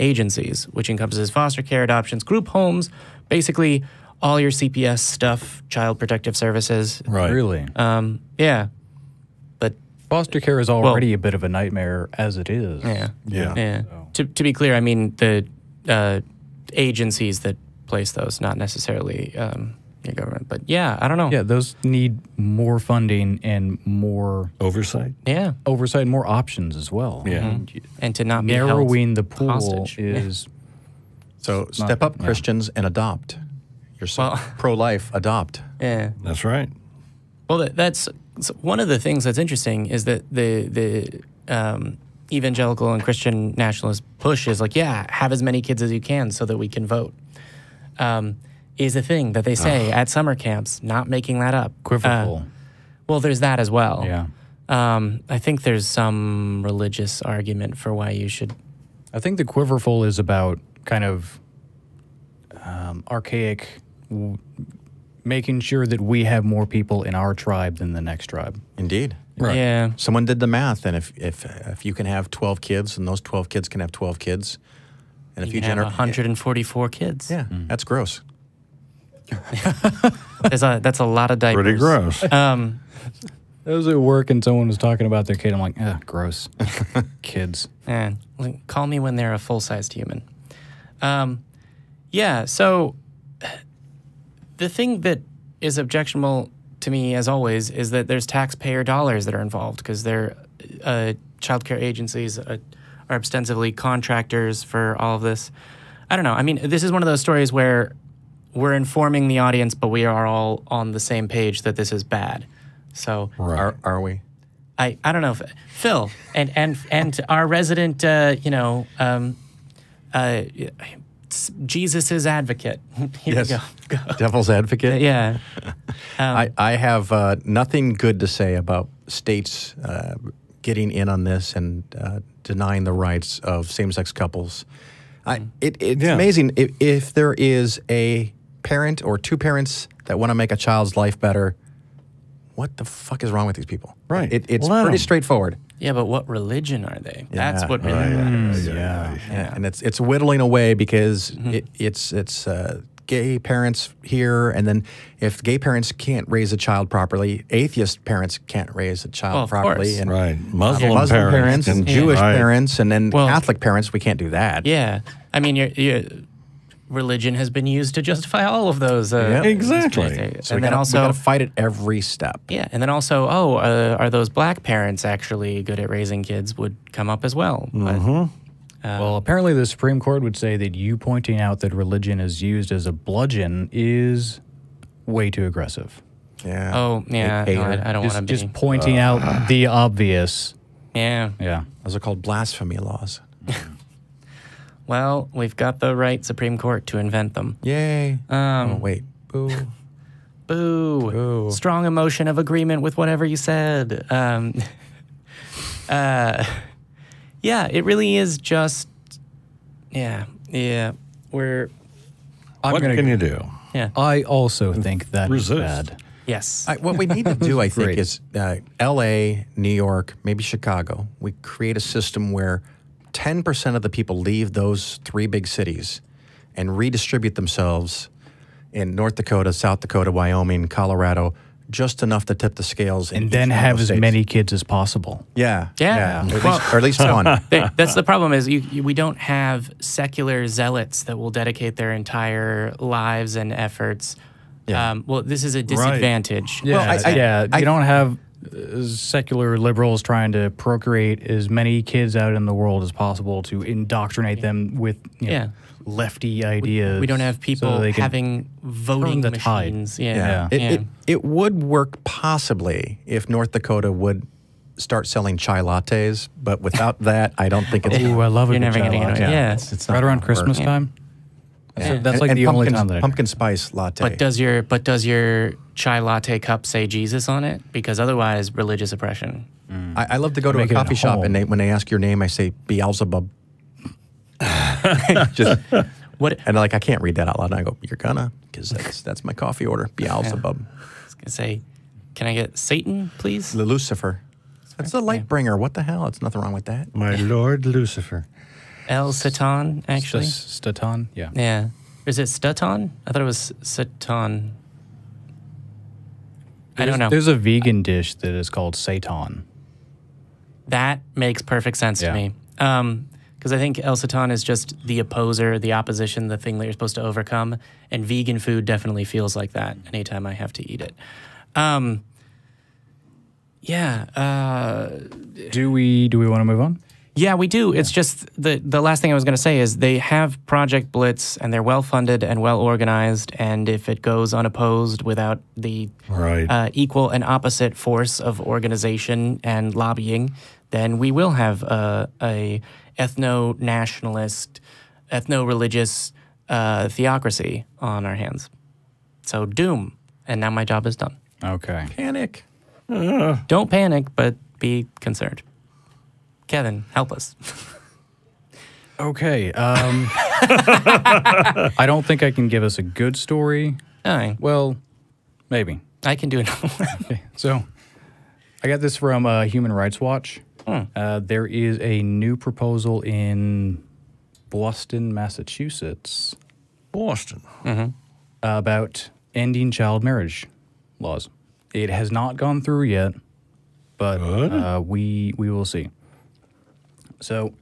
agencies, which encompasses foster care, adoptions, group homes, basically all your CPS stuff, child protective services. Right. Really? Yeah. But foster care is already a bit of a nightmare as it is. Yeah. Yeah. To be clear, I mean the agencies that place those, not necessarily your government. But yeah, I don't know. Yeah, those need more funding and more Oversight. Yeah. oversight, and more options as well. Yeah. And And to not be narrowing the held pool hostage. is So step up, Christians, and adopt. You're so Well- pro-life, adopt. Yeah. That's right. Well, that's one of the things that's interesting is that the evangelical and Christian nationalist push is like, have as many kids as you can so that we can vote. Is a thing that they say at summer camps, not making that up. equivocal. Well, there's that as well. Yeah. I think there's some religious argument for why you should. I think the quiverful is about kind of archaic, making sure that we have more people in our tribe than the next tribe. Indeed. Right. Yeah. Someone did the math, and if you can have 12 kids, and those 12 kids can have 12 kids, and if you have generate 144 kids. yeah, that's gross. That's a lot of diapers. Pretty gross. I was at work and someone was talking about their kid. I'm like, gross. Kids. And call me when they're a full-sized human. Yeah, so the thing that is objectionable to me, as always, is that there's taxpayer dollars that are involved because they're child care agencies are ostensibly contractors for all of this. I don't know. I mean, this is one of those stories where we're informing the audience, but we are all on the same page that this is bad. So Right. Are we? I don't know, Phil, and our resident, Jesus' advocate. Here Yes. we go. Devil's advocate? Yeah. I have nothing good to say about states getting in on this and denying the rights of same-sex couples. It's amazing if there is a parent or two parents that want to make a child's life better. What the fuck is wrong with these people? Right. It's Let pretty 'em. straightforward. Yeah, but what religion are they? That's what really Right. matters. Yeah. And it's whittling away because it's gay parents here, and then if gay parents can't raise a child properly, atheist parents can't raise a child Well, of properly, course. and Right. Muslim Muslim parents and can- Jewish Right. parents, and then Well- Catholic parents, we can't do that. Yeah. I mean, your religion has been used to justify all of those. Exactly. So And we then gotta also, fight it every step. yeah, and then also, are those black parents actually good at raising kids would come up as well. But, Well, apparently the Supreme Court would say that you pointing out that religion is used as a bludgeon is way too aggressive. Yeah. oh, yeah, no, Hater. I don't want to be. Just pointing out the obvious. Yeah. Yeah. Those are called blasphemy laws. Well, we've got the right Supreme Court to invent them. Yay. Oh, wait. Boo. Boo. Boo. Strong emotion of agreement with whatever you said. Yeah, it really is just, yeah. What What can you do? Yeah. I also think that is Resist. bad. Yes. What we need to do, I think, Great. is L.A., New York, maybe Chicago. We create a system where 10% of the people leave those three big cities and redistribute themselves in North Dakota, South Dakota, Wyoming, Colorado, just enough to tip the scales. in And each then one of have those as states. many kids as possible. Yeah. Yeah. Or at least one. That's the problem is we don't have secular zealots that will dedicate their entire lives and efforts. Yeah. Well, this is a disadvantage. Yeah, Well, I- you don't have secular liberals trying to procreate as many kids out in the world as possible to indoctrinate them with lefty ideas. We don't have so people they can having voting turn the tide. machines. Yeah. It would work possibly if North Dakota would start selling chai lattes, but without that, I don't think it's. Ooh, I love You're it. never getting it. Yeah. It's not Right around gonna Christmas work. time. Yeah. So that's like And the only time that I pumpkin spice latte. But does your chai latte cup say Jesus on it? Because otherwise, religious oppression. I love to go to a Make it at coffee shop, and home. when they ask your name, I say Beelzebub. Just What? and like I can't read that out loud. And I go, "You're gonna," because that's my coffee order. Beelzebub, I was gonna say, can I get Satan, please? the Lucifer. That's the light bringer. What the hell? It's nothing wrong with that. My Lord Lucifer. El Satan, actually. Statan. Yeah. Yeah. Is it Staton? I thought it was Satan. I don't know. There's a vegan dish that is called seitan. That makes perfect sense to Yeah. me. Because I think El Satan is just the opposer, the opposition, the thing that you're supposed to overcome. And vegan food definitely feels like that anytime I have to eat it. Do we want to move on? Yeah, we do. It's just the last thing I was going to say is they have Project Blitz and they're well funded and well organized. And if it goes unopposed without the Right. equal and opposite force of organization and lobbying, then we will have a ethno-nationalist, ethno-religious theocracy on our hands. So doom. And now my job is done. Okay. Panic. Don't panic, but be concerned. Kevin, help us. Okay. I don't think I can give us a good story. All right. Well, maybe. I can do it. Okay. So I got this from Human Rights Watch. There is a new proposal in Boston, Massachusetts. Boston. About ending child marriage laws. It has not gone through yet, but we will see. So,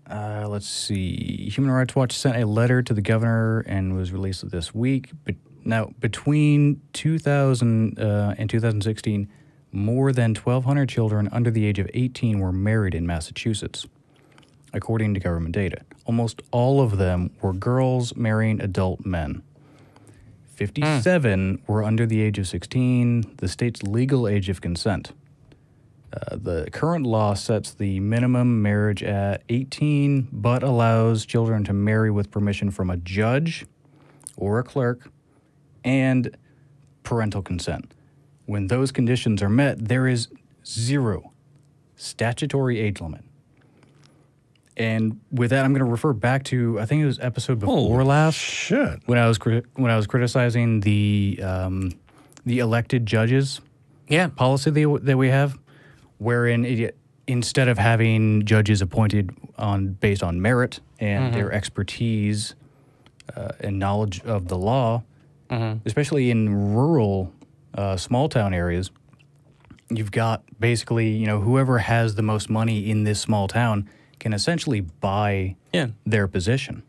let's see. Human Rights Watch sent a letter to the governor and was released this week. But now, between 2000 and 2016, more than 1,200 children under the age of 18 were married in Massachusetts, according to government data. Almost all of them were girls marrying adult men. 57 were under the age of 16, the state's legal age of consent. The current law sets the minimum marriage at 18, but allows children to marry with permission from a judge or a clerk and parental consent. When those conditions are met, there is 0 statutory age limit. And with that, I'm going to refer back to, I think it was episode before last. Shit. When I was criticizing the elected judges policy that we have, wherein instead of having judges appointed based on merit and their expertise and knowledge of the law, especially in rural small town areas, you've got basically whoever has the most money in this small town can essentially buy their position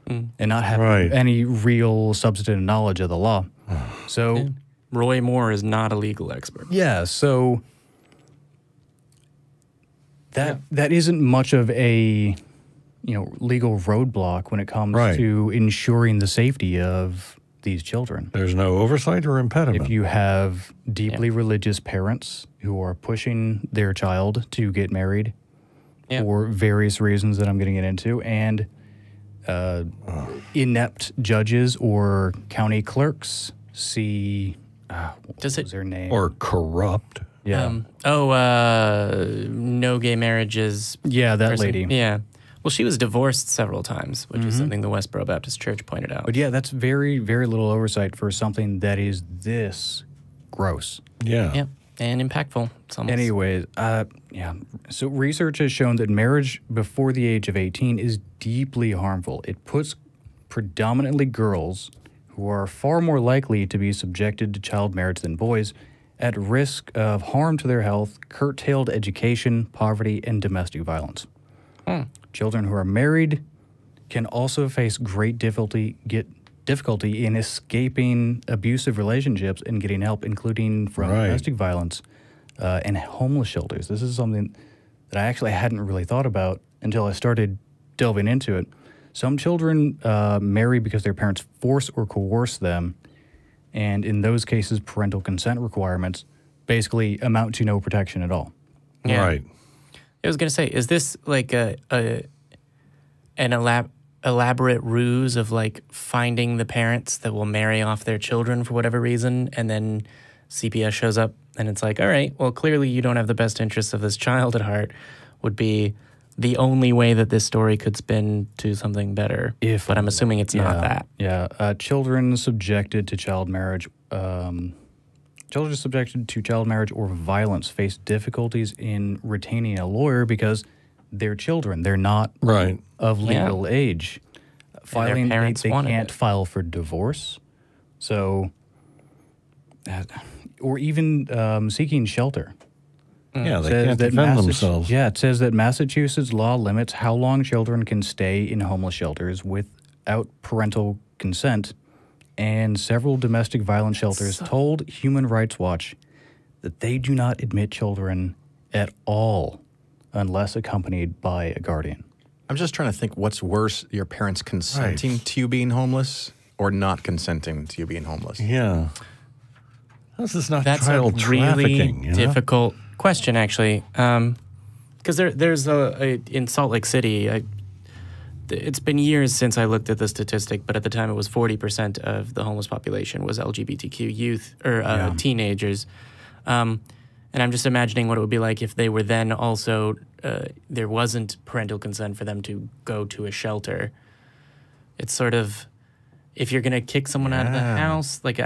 and not have any real substantive knowledge of the law. So Roy Moore is not a legal expert. Yeah, so that isn't much of a legal roadblock when it comes to ensuring the safety of these children. There's no oversight or impediment. If you have deeply religious parents who are pushing their child to get married for various reasons that I'm going to get into, and inept judges or county clerks see, what was their name? Or corrupt. Yeah. No gay marriages. Yeah, that person. lady. Yeah. Well, she was divorced several times, which is something the Westboro Baptist Church pointed out. But yeah, that's very, very little oversight for something that is this gross. Yeah. Yeah, and impactful. It's almost... Anyways, so research has shown that marriage before the age of 18 is deeply harmful. It puts predominantly girls, who are far more likely to be subjected to child marriage than boys, at risk of harm to their health, curtailed education, poverty, and domestic violence. Children who are married can also face great difficulty in escaping abusive relationships and getting help, including from domestic violence and homeless shelters. This is something that I actually hadn't really thought about until I started delving into it. Some children marry because their parents force or coerce them, and in those cases, parental consent requirements basically amount to no protection at all. Yeah. Right. I was going to say, is this like an elaborate ruse of like finding the parents that will marry off their children for whatever reason, and then CPS shows up and it's like, all right, well, clearly you don't have the best interests of this child at heart, would be the only way that this story could spin to something better. But I'm assuming it's not that. Yeah. Children subjected to child marriage or violence face difficulties in retaining a lawyer because they're children. They're not of legal age. Filing, they can't file for divorce. So, or even seeking shelter. Yeah, they can't defend themselves. Yeah, it says that Massachusetts law limits how long children can stay in homeless shelters without parental consent, and several domestic violence shelters told Human Rights Watch that they do not admit children at all unless accompanied by a guardian. I'm just trying to think what's worse, your parents consenting to you being homeless or not consenting to you being homeless? Yeah. This is not That's child a really trafficking. difficult question, actually. Because there's in Salt Lake City, it's been years since I looked at the statistic, but at the time it was 40% of the homeless population was LGBTQ youth or teenagers. And And I'm just imagining what it would be like if they were then also, there wasn't parental consent for them to go to a shelter. It's sort of, if you're going to kick someone out of the house, like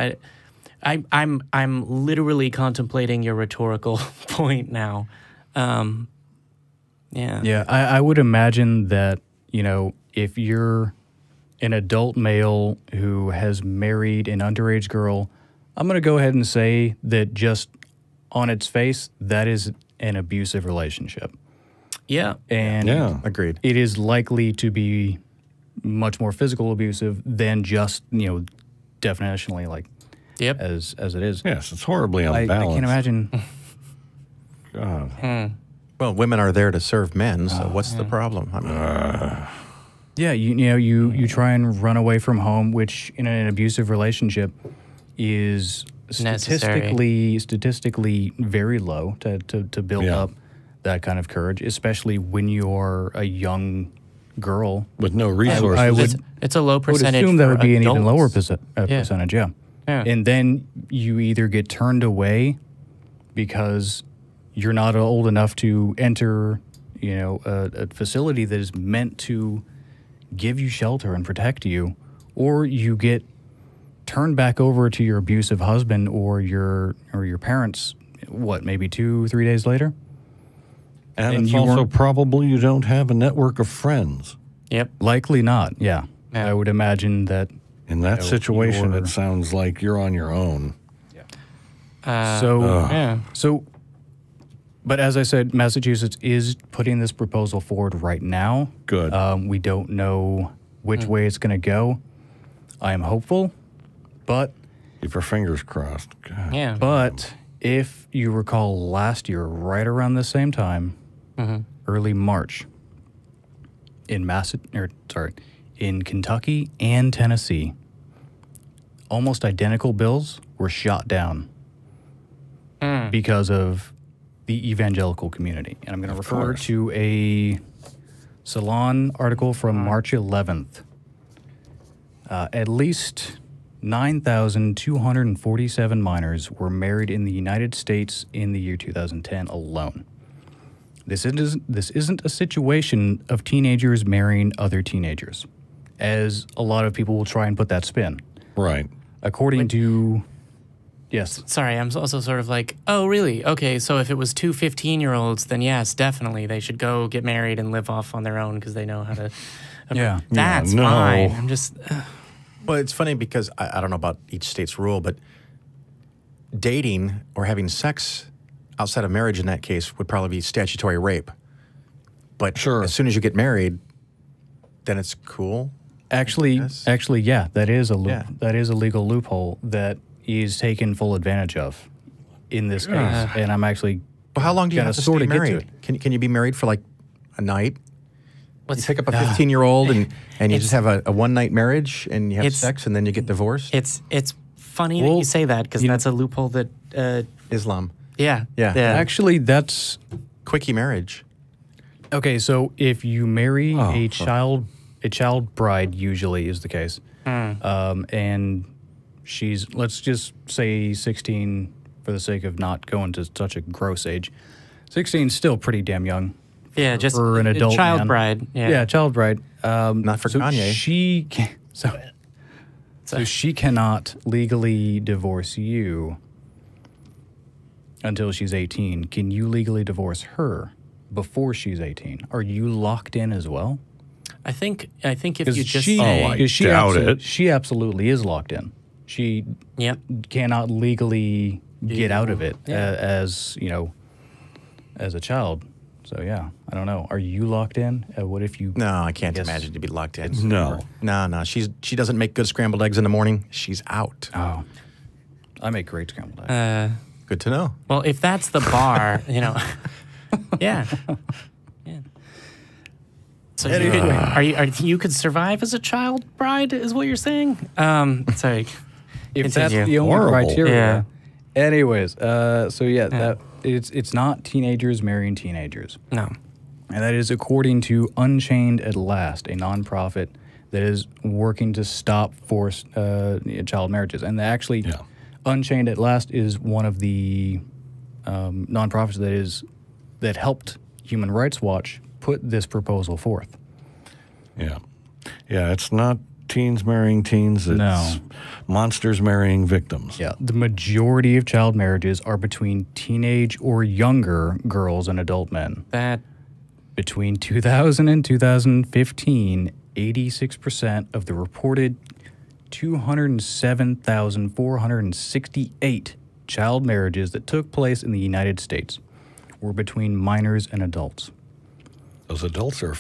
I'm literally contemplating your rhetorical point now. Yeah, I would imagine that, you know, if you're an adult male who has married an underage girl, I'm going to go ahead and say that just on its face, that is an abusive relationship. Yeah. And agreed. It is likely to be much more physical abusive than just, you know, definitionally like as it is. Yes, it's horribly unbalanced. I can't imagine. God. Well, women are there to serve men, so what's the problem? I mean, yeah, you know, you try and run away from home, which in an abusive relationship is statistically very low to build up that kind of courage, especially when you're a young girl with no resources. It's a low percentage. I would assume that would be adults. an even lower percentage. Yeah. And then you either get turned away because you're not old enough to enter, you know, a facility that is meant to give you shelter and protect you, or you get turned back over to your abusive husband or your parents. What, maybe 2-3 days later? And it's also probably you don't have a network of friends. Yep. Likely not. Yeah. I would imagine that in that situation, it sounds like you're on your own. So, but as I said, Massachusetts is putting this proposal forward right now. Good. We don't know which way it's going to go. I am hopeful, but keep your fingers crossed. God. Yeah. But if you recall last year, right around the same time, early March, in Kentucky and Tennessee, almost identical bills were shot down because of the evangelical community. And I'm going to refer to a Salon article from March 11th. At least 9,247 minors were married in the United States in the year 2010 alone. This isn't a situation of teenagers marrying other teenagers, as a lot of people will try and put that spin. Right. According to... Yes. Sorry, I'm also sort of like, oh, really? Okay, so if it was two 15-year-olds, then yes, definitely, they should go get married and live off on their own because they know how to... Yeah. That's fine. I'm just... Well, it's funny because I don't know about each state's rule, but dating or having sex outside of marriage in that case would probably be statutory rape. But as soon as you get married, then it's cool. Actually, yeah, that is a legal loophole that is taken full advantage of in this case. And I'm actually well, how long do you have to stay married? Can you be married for like a night? You pick up a 15-year-old and you just have a one-night marriage and you have sex and then you get divorced? It's funny that you say that because that's a loophole that... Islam. Yeah. Actually, that's... Quickie marriage. Okay, so if you marry a child bride usually is the case, and she's, let's just say 16 for the sake of not going to such a gross age. 16 is still pretty damn young. Yeah, just for an adult child man. bride. Yeah, child bride. Not for Kanye. So she cannot legally divorce you until she's 18. Can you legally divorce her before she's 18? Are you locked in as well? I think if you just she absolutely is locked in. She cannot legally get out of it as, you know, as a child. So, yeah, I don't know. Are you locked in? What if you... No, I can't imagine to be locked in. No. No. She doesn't make good scrambled eggs in the morning. She's out. Oh. I make great scrambled eggs. Good to know. Well, if that's the bar, you know... Yeah. So you could survive as a child bride, is what you're saying? Sorry. If that's the only criteria. Yeah. Anyways, it's not teenagers marrying teenagers. No. And that is according to Unchained at Last, a nonprofit that is working to stop forced child marriages. And actually, Unchained at Last is one of the nonprofits that helped Human Rights Watch put this proposal forth. Yeah. Yeah, it's not teens marrying teens. It's monsters marrying victims. Yeah, the majority of child marriages are between teenage or younger girls and adult men. That Between 2000 and 2015, 86% of the reported 207,468 child marriages that took place in the United States were between minors and adults. Those adults are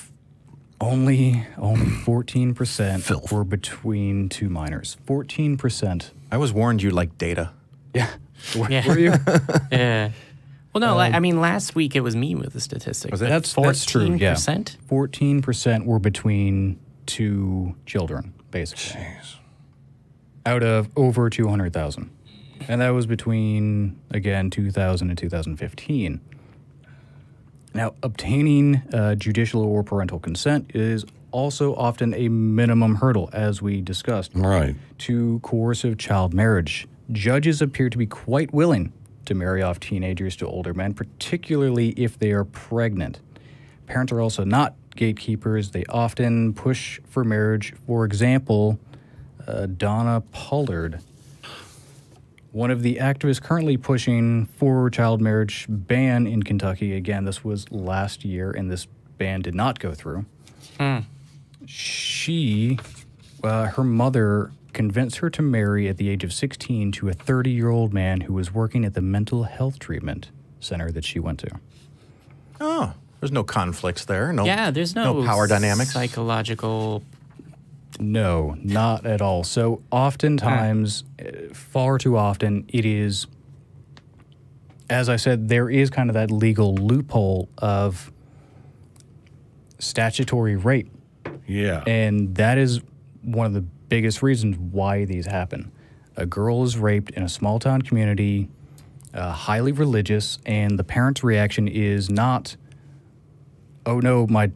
Only 14% Filth. were between two minors. 14%. I was warned you like data. Yeah. Yeah. Were you? yeah. Well, no, I mean, last week it was me with the statistics. Was it? That's true. Yeah. 14%? 14% were between two children, basically. Jeez. Out of over 200,000. And that was between, again, 2000 and 2015. Now, obtaining judicial or parental consent is also often a minimum hurdle, as we discussed, Right. to coercive child marriage. Judges appear to be quite willing to marry off teenagers to older men, particularly if they are pregnant. Parents are also not gatekeepers. They often push for marriage. For example, Donna Pollard, one of the activists currently pushing for child marriage ban in Kentucky. Again, this was last year, and this ban did not go through. Her mother convinced her to marry at the age of 16 to a 30-year-old man who was working at the mental health treatment center that she went to. Oh, there's no conflicts there. No, Yeah, there's no power dynamics. psychological. No, not at all. So oftentimes, far too often, it is, as I said, there is kind of that legal loophole of statutory rape. Yeah. And that is one of the biggest reasons why these happen. A girl is raped in a small town community, highly religious, and the parent's reaction is not, oh no, my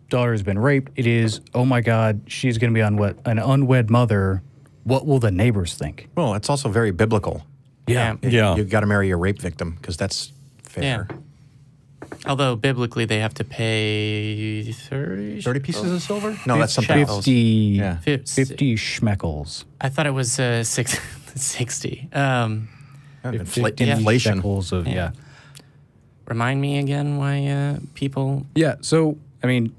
daughter's been raped. It is, oh my God, she's going to be an unwed mother. What will the neighbors think? Well, it's also very biblical. Yeah. Yeah. You've got to marry a rape victim because that's fair. Yeah. Although biblically they have to pay 30 30 pieces of silver? No, that's something else. 50, Yeah. 50 schmeckles. I thought it was 60. Inflation. Shekels of, yeah. Remind me again why people. Yeah, so, I mean,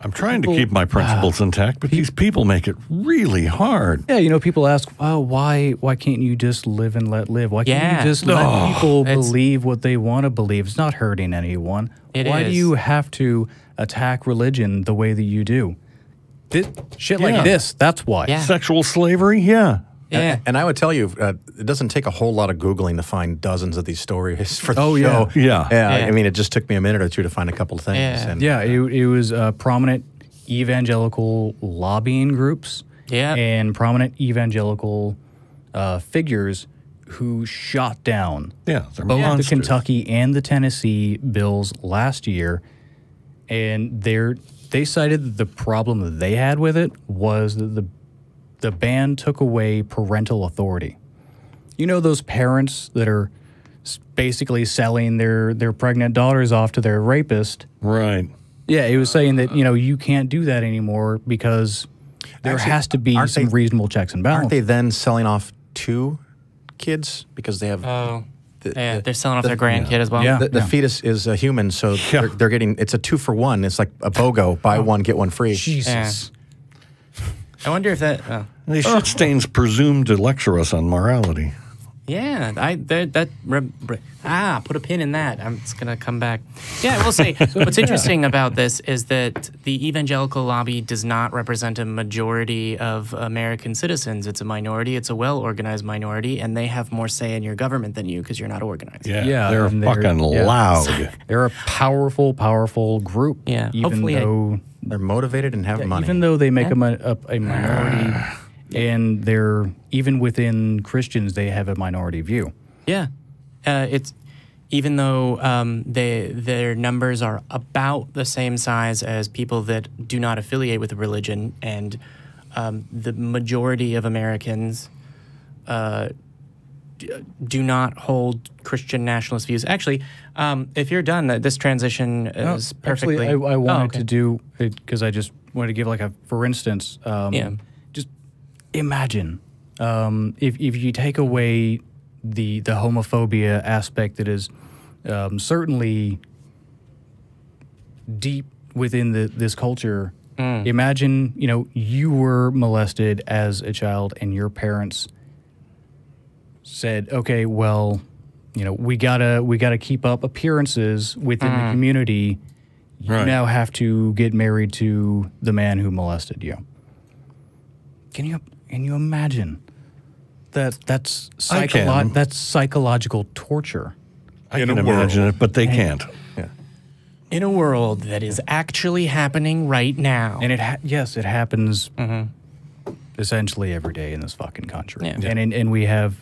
I'm trying to keep my principles intact, but these people make it really hard. yeah, people ask, oh, why can't you just live and let live? Why can't Yeah. you just let people It's- believe what they want to believe? It's not hurting anyone. Why do is. you have to attack religion the way that you do? Shit Yeah. like this, that's why. Yeah. Sexual slavery? Yeah. Yeah. And I would tell you, it doesn't take a whole lot of Googling to find dozens of these stories for the Oh, show. yeah. Yeah. Yeah. I mean, it just took me a minute or two to find a couple of things. Yeah. And Yeah, it was prominent evangelical lobbying groups Yeah. and prominent evangelical figures who shot down Yeah. They're both monsters. the Kentucky and the Tennessee bills last year, and they cited that the problem that they had with it was that the ban took away parental authority. You know those parents that are basically selling their pregnant daughters off to their rapist? Right. Yeah, it was saying that, you can't do that anymore because there Actually, has to be aren't some they- reasonable checks and balances. aren't they then selling off two kids because they have Oh. the- Yeah, the- they're selling off their grandkid as well. Yeah. the fetus is a human, so they're getting it's a 2-for-1. It's like a BOGO, buy one get one free. Jesus. I wonder if that. These shit stains presume to lecture us on morality. Yeah, put a pin in that. It's gonna come back. Yeah, I will say what's interesting about this is that the evangelical lobby does not represent a majority of American citizens. It's a minority. It's a well-organized minority, and they have more say in your government than you because you're not organized. Yeah. Yeah, They're and fucking loud. They're a powerful group. Yeah, Even hopefully though They're motivated and have money. even though they make a minority, and they're even within Christians, they have a minority view. Yeah, it's even though their numbers are about the same size as people that do not affiliate with a religion, and the majority of Americans do not hold Christian nationalist views. Actually, if you're done, this transition is perfectly. Actually, I wanted to do it because I just wanted to give like a, for instance, just imagine if you take away the homophobia aspect that is certainly deep within this culture. Imagine, you were molested as a child and your parents said, okay, well, we gotta keep up appearances within the community. You now have to get married to the man who molested you. Can you imagine that? That's psychological torture. I can imagine it, but they can't. In a world that is actually happening right now. And it happens essentially every day in this fucking country. Yeah. And we have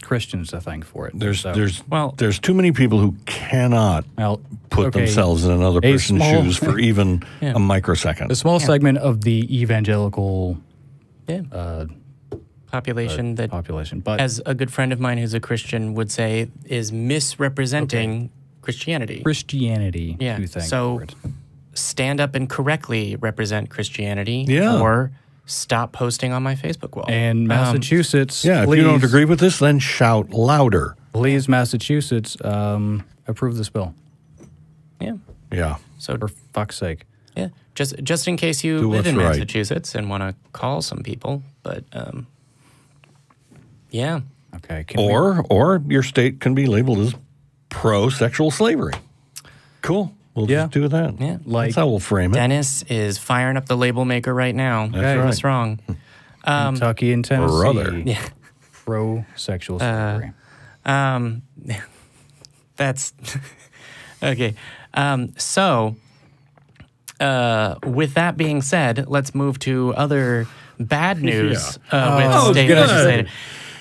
Christians to thank for it. There's too many people who cannot put themselves in another person's shoes for even a microsecond. A small segment of the evangelical population but as a good friend of mine who's a Christian would say, is misrepresenting Christianity. Yeah. So stand up and correctly represent Christianity. Or stop posting on my Facebook wall. And Massachusetts, if you don't agree with this, then shout louder. Please, Massachusetts, approve this bill. Yeah. So for fuck's sake. Yeah. Just in case you live in Massachusetts and want to call some people, but yeah. Okay. Or your state can be labeled as pro-sexual slavery. Cool. We'll just do that. Yeah. That's how we'll frame it. Dennis is firing up the label maker right now. That's What's wrong? Kentucky and Tennessee. Brother. Yeah. Pro-sexual slavery. That's okay. So, with that being said, let's move to other bad news with state legislative.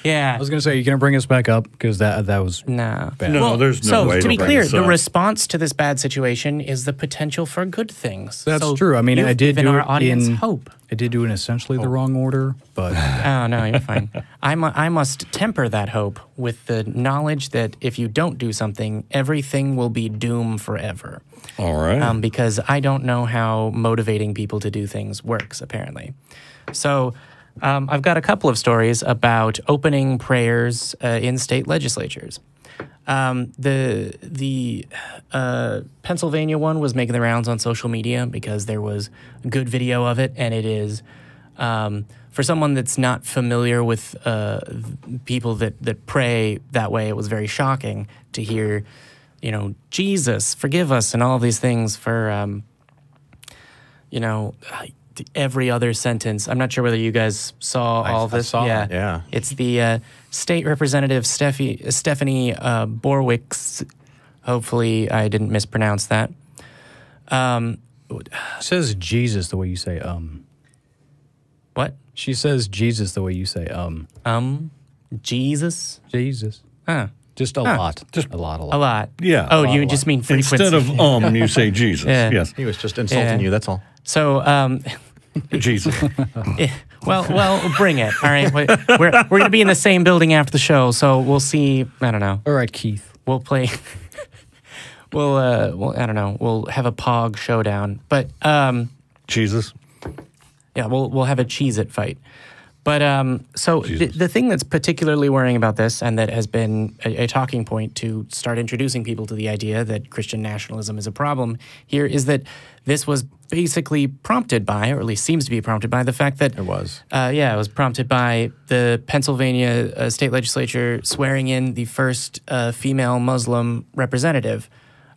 Yeah. I was going to say, you're going to bring us back up because that was bad. No, there's no way to be bring clear, us the up. response to this bad situation is the potential for good things. That's true. I mean, I did do our it audience hope. I did do it in essentially the wrong order, but Oh, no, you're fine. I must temper that hope with the knowledge that if you don't do something, everything will be doom forever. All right. Because I don't know how motivating people to do things works, apparently. So I've got a couple of stories about opening prayers in state legislatures. The Pennsylvania one was making the rounds on social media because there was a good video of it, and it is for someone that's not familiar with people that pray that way. It was very shocking to hear, Jesus, forgive us, and all of these things for, every other sentence. I'm not sure whether you guys saw all this. I saw it, yeah. It's the State Representative Stephanie Borwicks. Hopefully I didn't mispronounce that. it says Jesus the way you say What? She says Jesus the way you say Jesus? Jesus. Huh. Just a lot. Just a lot. A lot. Yeah. Oh, you just mean frequency. Instead of you say Jesus. Yeah. Yes. He was just insulting you, that's all. So, Jesus. well, bring it. All right. We're going to be in the same building after the show, so we'll see. I don't know. All right, Keith. We'll play. We'll I don't know. We'll have a Pog showdown. But Jesus. yeah, we'll have a Cheez-It fight. But so the thing that's particularly worrying about this, and that has been a talking point to start introducing people to the idea that Christian nationalism is a problem here, is that this was basically prompted by, or at least seems to be prompted by, the fact that It was. it was prompted by the Pennsylvania state legislature swearing in the first female Muslim representative,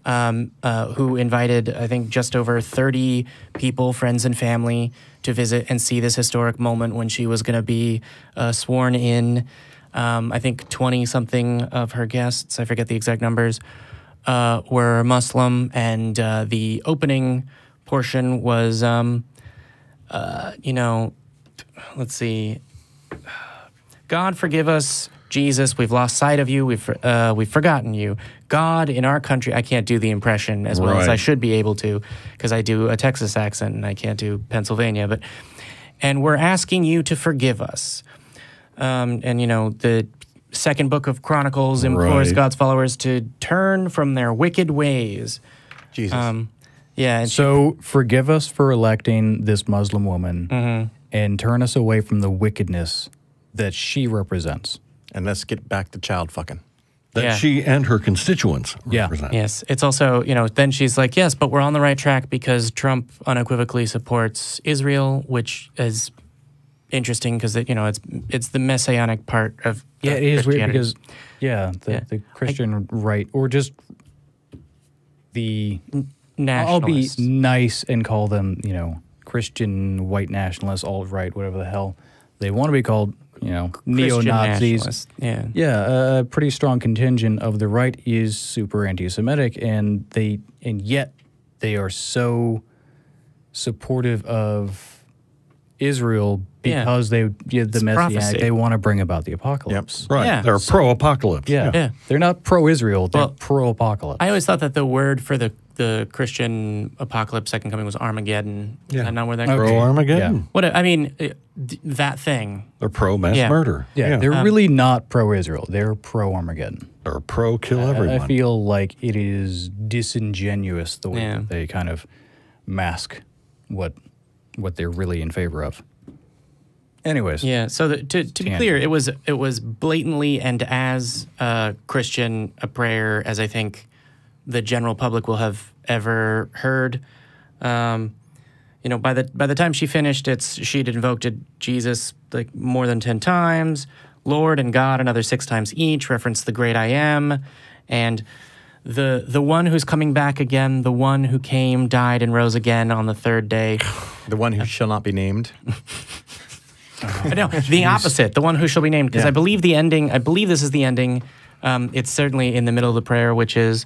who invited, I think, just over 30 people, friends and family, to visit and see this historic moment when she was going to be sworn in. I think 20-something of her guests, I forget the exact numbers, were Muslim, and the opening portion was, let's see, God forgive us, Jesus, we've lost sight of you, we've forgotten you. God, in our country, I can't do the impression as well as I should be able to, because I do a Texas accent and I can't do Pennsylvania, and we're asking you to forgive us. And the second book of Chronicles implores Right. God's followers to turn from their wicked ways. Jesus. Yeah. And So forgive us for electing this Muslim woman and turn us away from the wickedness that she represents. And let's get back to child fucking. That Yeah. she and her constituents Yeah. represent. yes, it's also, then she's like, yes, but we're on the right track because Trump unequivocally supports Israel, which is interesting because it's the messianic part of Yeah, it is weird Christianity. because, the Christian right, or just the, I'll be Nationalists. nice and call them, Christian white nationalists, alt-right, whatever the hell they want to be called, Christian neo-Nazis. nationalists, Yeah. Yeah, a pretty strong contingent of the right is super anti-Semitic, and yet they are so supportive of Israel because the Messianic, prophecy. they want to bring about the apocalypse. Right. Yeah. They're pro-apocalypse. Yeah. They're not pro-Israel, they're Well, pro-apocalypse. I always thought that the word for the Christian apocalypse, second coming, was Armageddon. Is that not where that comes from? Pro-Armageddon. Yeah. What I mean, that thing. They're pro-mass Yeah. murder. They're really not pro-Israel, they're pro-Armageddon. They're pro-kill everyone. I feel like it is disingenuous the way that they kind of mask what they're really in favor of. Anyways, Yeah. So to be clear, it was blatantly and as Christian a prayer as I think the general public will have ever heard. By the time she finished, she'd invoked Jesus like more than 10 times, Lord and God another 6 times each, referenced the great I am, and the one who's coming back again, the one who came, died, and rose again on the third day. The one who shall not be named. No, the opposite, the one who shall be named, because I believe this is the ending. It's certainly in the middle of the prayer, which is,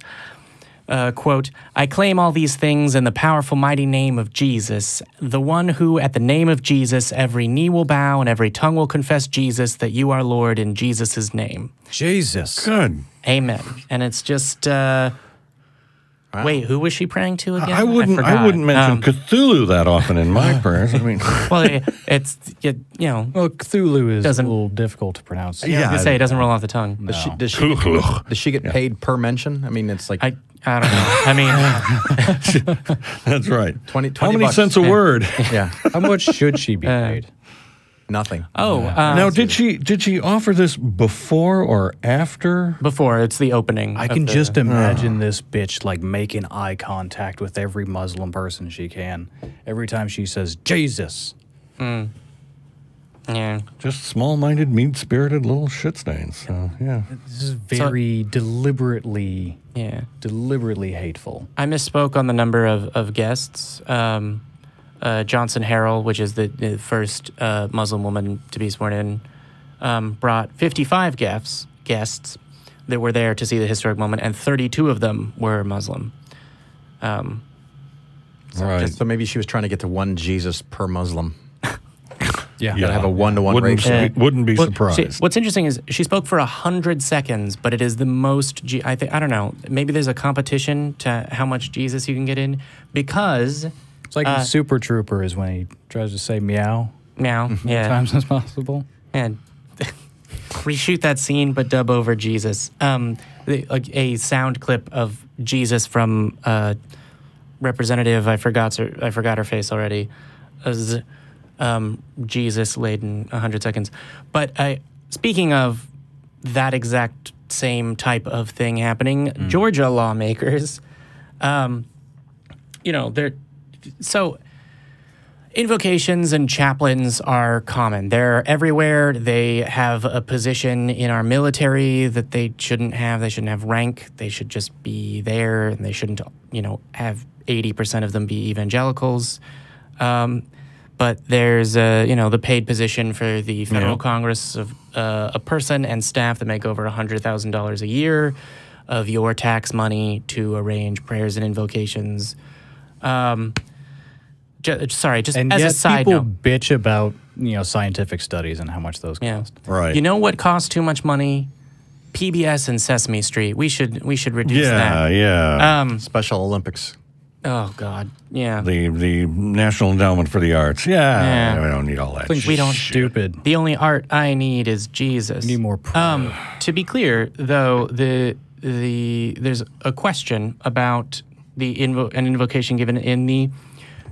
quote, I claim all these things in the powerful, mighty name of Jesus, the one who, at the name of Jesus, every knee will bow and every tongue will confess Jesus, that you are Lord in Jesus' name. Jesus. Good. Amen. And it's just, wait, who was she praying to again? I wouldn't mention Cthulhu that often in my prayers. I mean, Well, it's, Well, Cthulhu is Doesn't- a little difficult to pronounce. I was gonna say, it doesn't roll off the tongue. Does she get paid per mention? I mean, it's like I don't know. I mean, that's right. 20 How many bucks. cents a word? Yeah, How much should she be paid? nothing. Now, did she offer this before or after? before it's the opening. I of can the- just imagine this bitch like making eye contact with every Muslim person she can every time she says Jesus. Yeah. Just small-minded, mean-spirited little shit stains. So, yeah. This is very deliberately hateful. I misspoke on the number of guests. Johnson Harrell, which is the first Muslim woman to be sworn in, brought 55 guests that were there to see the historic moment, and 32 of them were Muslim. Right. So maybe she was trying to get to one Jesus per Muslim. Yeah. Gotta have a one-to-one ratio. Wouldn't be Well, surprised. what's interesting is she spoke for 100 seconds, but it is the most. I don't know. Maybe there's a competition to how much Jesus you can get in, because It's like in Super Trooper is when he tries to say meow now, yeah, times as possible. and reshoot that scene, but dub over Jesus. Like a sound clip of Jesus from Representative. I forgot her face already. Jesus laid in 100 seconds. But speaking of that exact same type of thing happening, Georgia lawmakers, they're so. Invocations and chaplains are common. They're everywhere. They have a position in our military that they shouldn't have. They shouldn't have rank. They should just be there, and they shouldn't, have 80% of them be evangelicals. But there's, the paid position for the federal Congress of a person and staff that make over $100,000 a year of your tax money to arrange prayers and invocations. Just And as yet a side people note. bitch about scientific studies and how much those cost. Right. You know what costs too much money? PBS and Sesame Street. We should reduce that. Yeah. Special Olympics. Oh God, yeah. The National Endowment for the Arts. Yeah, we don't need all that. We don't stupid. The only art I need is Jesus. We need more proof. To be clear, though, there's a question about an invocation given in the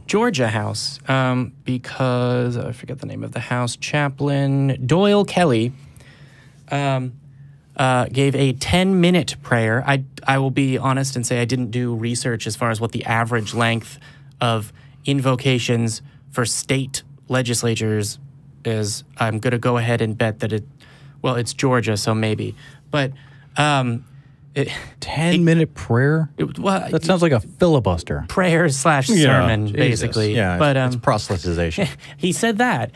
Georgia House because I forget the name of the House chaplain Doyle Kelly gave a 10-minute prayer. I will be honest and say I didn't do research as far as what the average length of invocations for state legislatures is. I'm going to go ahead and bet that it's Georgia, so maybe. But 10-minute prayer? That sounds like a filibuster. Prayer / sermon, basically. Yeah, but it's proselytization. He said that.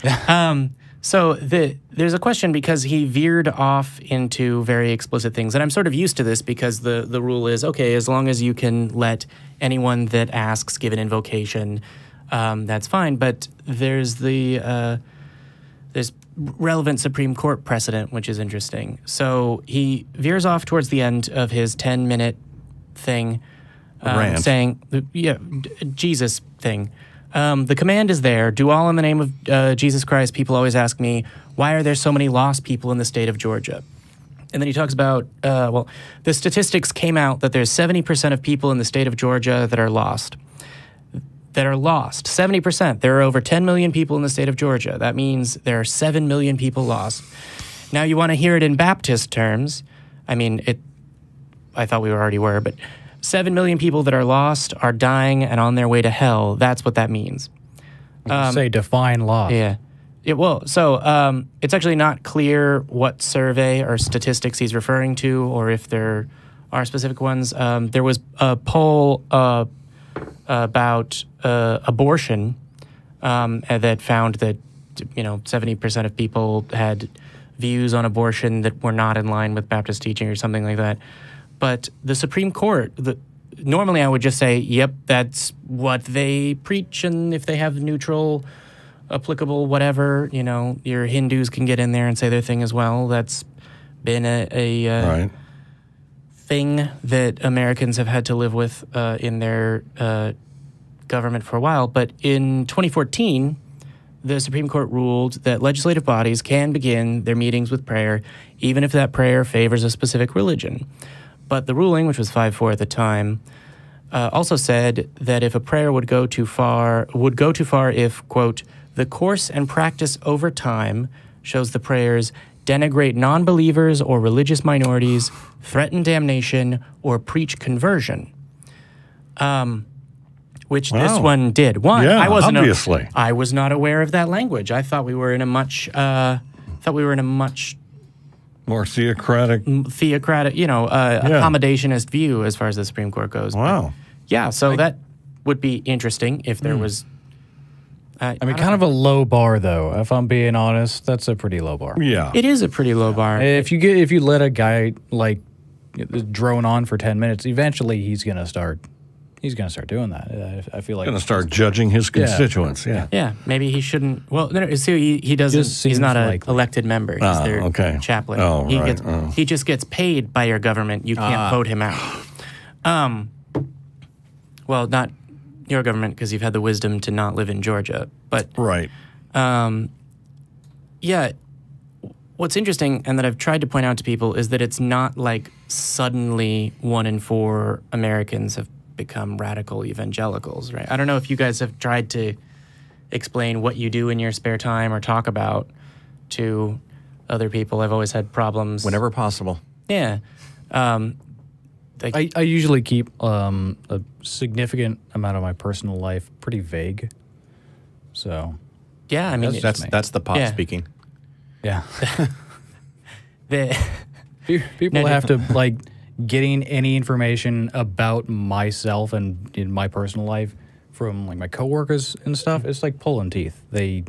So there's a question because he veered off into very explicit things. And I'm sort of used to this because the rule is, okay, as long as you can let anyone that asks give an invocation, that's fine. But there's there's relevant Supreme Court precedent, which is interesting. So he veers off towards the end of his 10-minute thing, saying, Jesus thing. The command is there. Do all in the name of Jesus Christ. People always ask me, why are there so many lost people in the state of Georgia? And then he talks about, the statistics came out that there's 70% of people in the state of Georgia that are lost. 70%. There are over 10 million people in the state of Georgia. That means there are 7 million people lost. Now you want to hear it in Baptist terms. I mean, I thought we already were, but 7 million people that are lost, are dying, and on their way to hell. That's what that means. Say define lost. Yeah. It's actually not clear what survey or statistics he's referring to, or if there are specific ones. There was a poll about abortion that found that 70% of people had views on abortion that were not in line with Baptist teaching or something like that. But the Supreme Court, normally I would just say, yep, that's what they preach, and if they have neutral, applicable, whatever, your Hindus can get in there and say their thing as well. That's been a thing that Americans have had to live with in their government for a while. But in 2014, the Supreme Court ruled that legislative bodies can begin their meetings with prayer, even if that prayer favors a specific religion. But the ruling, which was 5-4 at the time, also said that if a prayer would go too far if, quote, the course and practice over time shows the prayers denigrate non-believers or religious minorities, threaten damnation, or preach conversion. Which this one did. Obviously. I was not aware of that language. I thought we were in a much more theocratic, accommodationist view as far as the Supreme Court goes. Wow. But, that would be interesting if there was. Kind of a low bar, though. If I'm being honest, that's a pretty low bar. Yeah, it is a pretty low bar. If you let a guy drone on for 10 minutes, eventually he's gonna start doing that. I feel like going to start judging his constituents. Yeah. Maybe he shouldn't. Well, no, he doesn't. He's not an elected member. He's their chaplain. Oh, he just gets paid by your government. You can't vote him out. Well, not your government, because you've had the wisdom to not live in Georgia. But right. What's interesting, and that I've tried to point out to people, is that it's not like suddenly 1 in 4 Americans have become radical evangelicals, right? I don't know if you guys have tried to explain what you do in your spare time or talk about to other people. I've always had problems. Whenever possible. Yeah. I usually keep a significant amount of my personal life pretty vague. So. Yeah, I mean. That's the pot speaking. Yeah. People have to, getting any information about myself and in my personal life from my coworkers and stuff, it's like pulling teeth. It's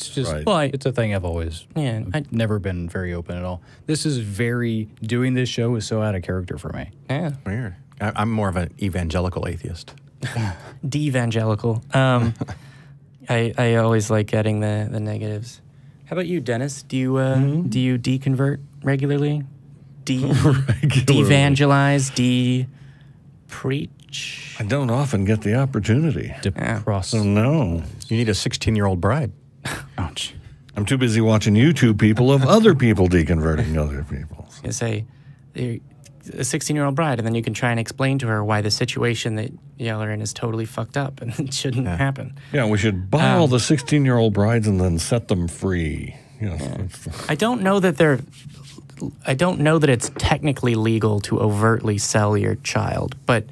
just it's a thing I've always I've never been very open at all. Doing this show is so out of character for me. Yeah, weird. I'm more of an evangelical atheist. De-evangelical. I always like getting the negatives. How about you, Dennis? Do you deconvert regularly? De-evangelize, de-preach? I don't often get the opportunity. To cross. So no. You need a 16-year-old bride. Ouch. I'm too busy watching YouTube people of other people deconverting other people. You say, a 16-year-old bride, and then you can try and explain to her why the situation that y'all are in is totally fucked up and it shouldn't happen. Yeah, we should buy all the 16-year-old brides and then set them free. I don't know that it's technically legal to overtly sell your child, but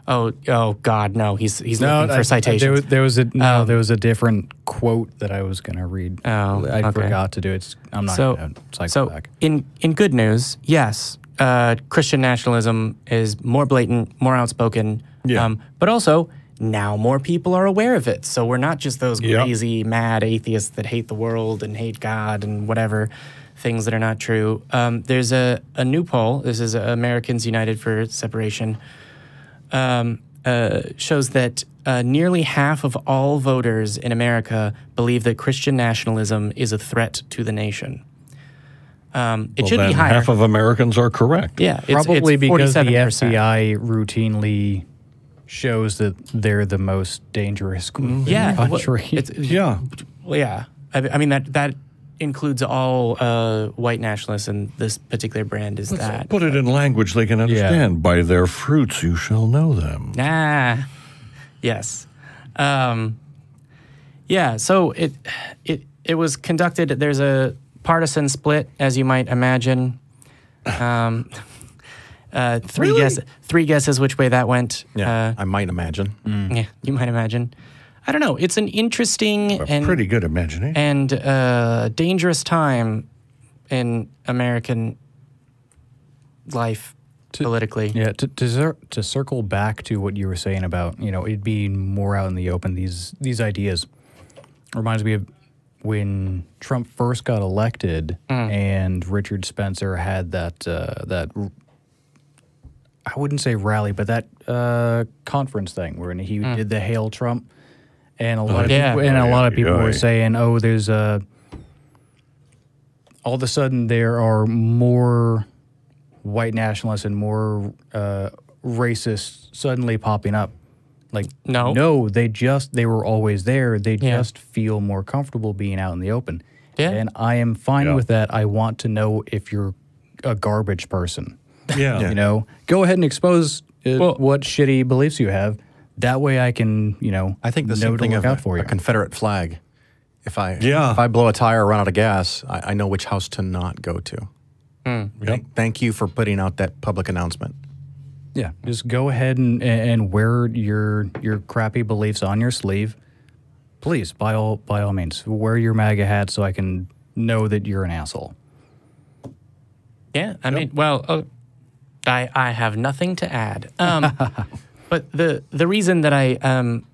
oh God, no, he's looking for citations. There was a different quote that I was going to read. I forgot to do it. I'm not going to cycle back. In good news, yes, Christian nationalism is more blatant, more outspoken, but also now more people are aware of it. So we're not just those crazy, mad atheists that hate the world and hate God and whatever things that are not true. There's a new poll. This is Americans United for Separation. Shows that nearly half of all voters in America believe that Christian nationalism is a threat to the nation. It should be higher. Half of Americans are correct. Yeah, probably it's because the 47%. FBI routinely shows that they're the most dangerous group in the country. I mean that includes all white nationalists, and this particular brand is that. Put it in language they can understand. By their fruits you shall know them. Yes. So it was conducted. There's a partisan split, as you might imagine. Three guesses which way that went. Yeah, I might imagine. Yeah, you might imagine. I don't know. It's an interesting and pretty good imagination and dangerous time in American life politically. Yeah, to circle back to what you were saying about it being more out in the open. These ideas reminds me of when Trump first got elected, and Richard Spencer had that I wouldn't say rally, but that conference thing where he did the Hail Trump. And a lot of people were saying, "Oh, there's all of a sudden there are more white nationalists and more racists suddenly popping up." Like, no, they were always there. They just feel more comfortable being out in the open. Yeah, and I am fine with that. I want to know if you're a garbage person. Yeah, go ahead and expose what shitty beliefs you have. That way I can, I think the same thing of a Confederate flag. If I blow a tire or run out of gas, I know which house to not go to. Thank you for putting out that public announcement. Yeah, just go ahead and wear your crappy beliefs on your sleeve. Please, by all means, wear your MAGA hat so I can know that you're an asshole. Yeah, I mean, I have nothing to add. But the reason that I am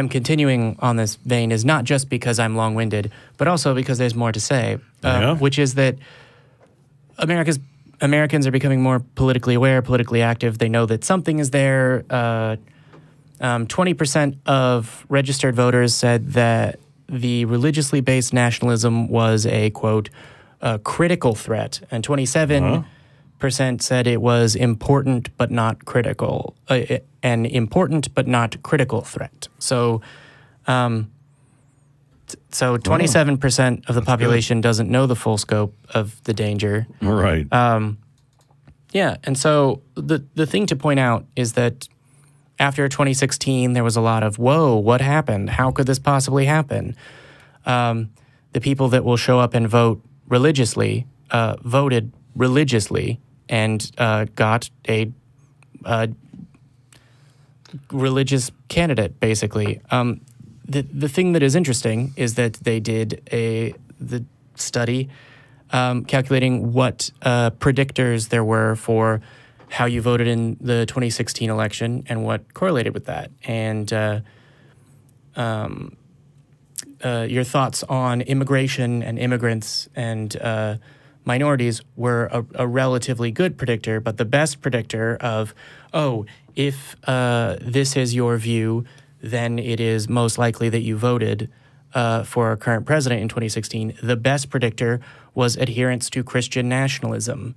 continuing on this vein is not just because I'm long-winded, but also because there's more to say, which is that Americans are becoming more politically aware, politically active. They know that something is there. 20% of registered voters said that the religiously based nationalism was a, quote, critical threat, and 27% said it was important but not critical. An important but not critical threat. So 27% of the population doesn't know the full scope of the danger. Right. And so the thing to point out is that after 2016, there was a lot of, whoa, what happened? How could this possibly happen? The people that will show up and vote religiously voted religiously and got a religious candidate, basically. The thing that is interesting is that they did the study calculating what predictors there were for how you voted in the 2016 election and what correlated with that. And your thoughts on immigration and immigrants and minorities were a relatively good predictor, but the best predictor of, if this is your view, then it is most likely that you voted for our current president in 2016. The best predictor was adherence to Christian nationalism.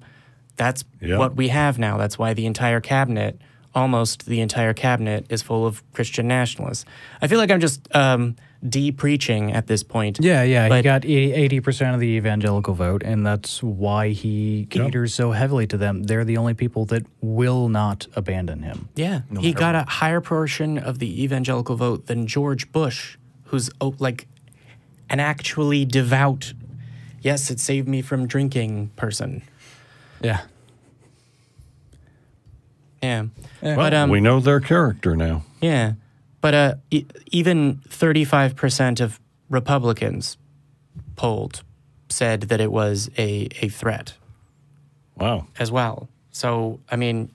That's what we have now. That's why the entire cabinet almost the entire cabinet is full of Christian nationalists. I feel like I'm just de-preaching at this point. Yeah. But He got 80% of the evangelical vote, and that's why he caters so heavily to them. They're the only people that will not abandon him. yeah, he got a higher portion of the evangelical vote than George Bush, who's like an actually devout, yes, it saved me from drinking person. Yeah. Yeah. Well, But, we know their character now. yeah. But even 35% of Republicans polled said that it was a threat Wow. as well. So, I mean,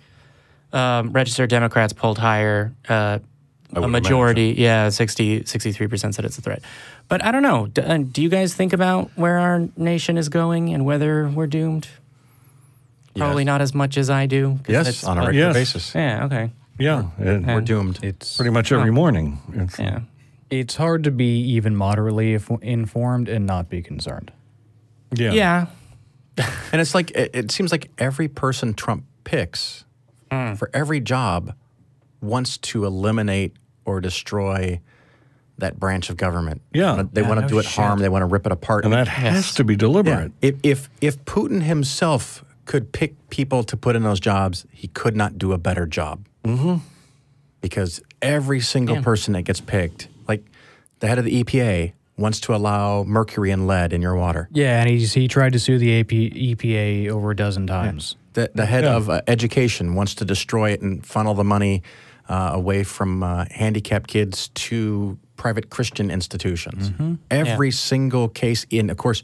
registered Democrats polled higher. A majority, 63% said it's a threat. But I don't know. Do you guys think about where our nation is going and whether we're doomed? Probably not as much as I do. Yes, on a regular basis. Yeah, okay. Yeah. We're doomed. It's pretty much every morning. Yeah. It's hard to be even moderately informed and not be concerned. Yeah. Yeah. And it's like, it seems like every person Trump picks for every job wants to eliminate or destroy that branch of government. Yeah. They want to do it harm. They want to rip it apart. And that has to be deliberate. If Putin himself could pick people to put in those jobs, he could not do a better job. Mm-hmm. Because every single person that gets picked, like the head of the EPA, wants to allow mercury and lead in your water. Yeah, and he tried to sue the EPA over a dozen times. The head of education wants to destroy it and funnel the money away from handicapped kids to private Christian institutions. Mm-hmm. Every single case of course,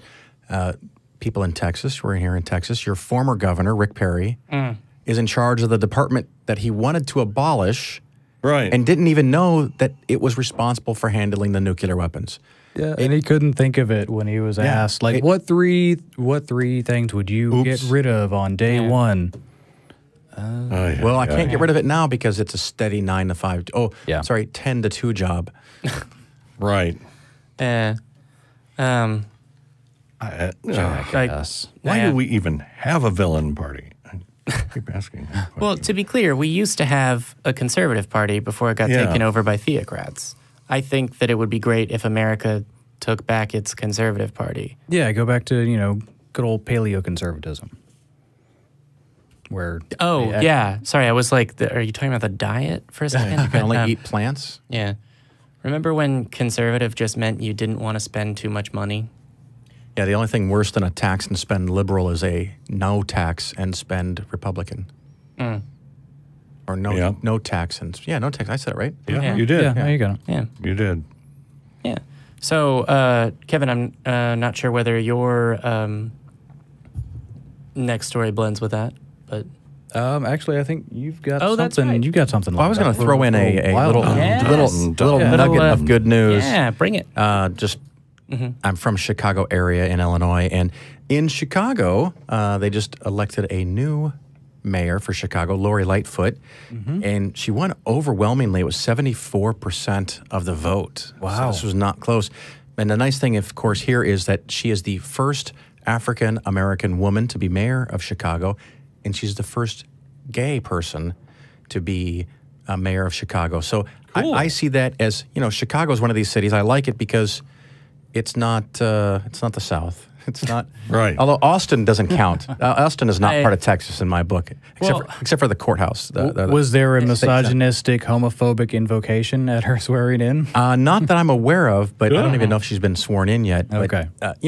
people in Texas, we're here in Texas, your former governor, Rick Perry, is in charge of the department that he wanted to abolish and didn't even know that it was responsible for handling the nuclear weapons. Yeah, and he couldn't think of it when he was asked, like, what three things would you get rid of on day one? Well, I can't get rid of it now because it's a steady 9 to 5. 10 to 2 job. Right. Why do we even have a villain party? I keep asking. Well, to be clear, we used to have a conservative party before it got taken over by theocrats. I think that it would be great if America took back its conservative party. Yeah, go back to, good old paleoconservatism. Where sorry, I was like, are you talking about the diet for a second? You can only eat plants? Yeah. Remember when conservative just meant you didn't want to spend too much money? Yeah, the only thing worse than a tax and spend liberal is a no tax and spend Republican. Or no tax and no tax. I said it right. Yeah, you did. Yeah, there you go. Yeah, you did. Yeah. So, Kevin, I'm not sure whether your next story blends with that, but actually, I think you've got that's something. right. You got something. Well, I was going to throw in a little Yes. nugget of good news. Yeah, bring it. I'm from Chicago area in Illinois, and in Chicago, they just elected a new mayor for Chicago, Lori Lightfoot, and she won overwhelmingly. It was 74% of the vote. Wow. So this was not close. And the nice thing, of course, here is that she is the first African-American woman to be mayor of Chicago, and she's the first gay person to be mayor of Chicago. So I see that as, Chicago is one of these cities. I like it because it's not the South. It's not right. Although Austin doesn't count. Austin is not part of Texas in my book, except for the courthouse. Was there a misogynistic, homophobic invocation at her swearing in? Not that I'm aware of, but I don't even know if she's been sworn in yet. Okay. But,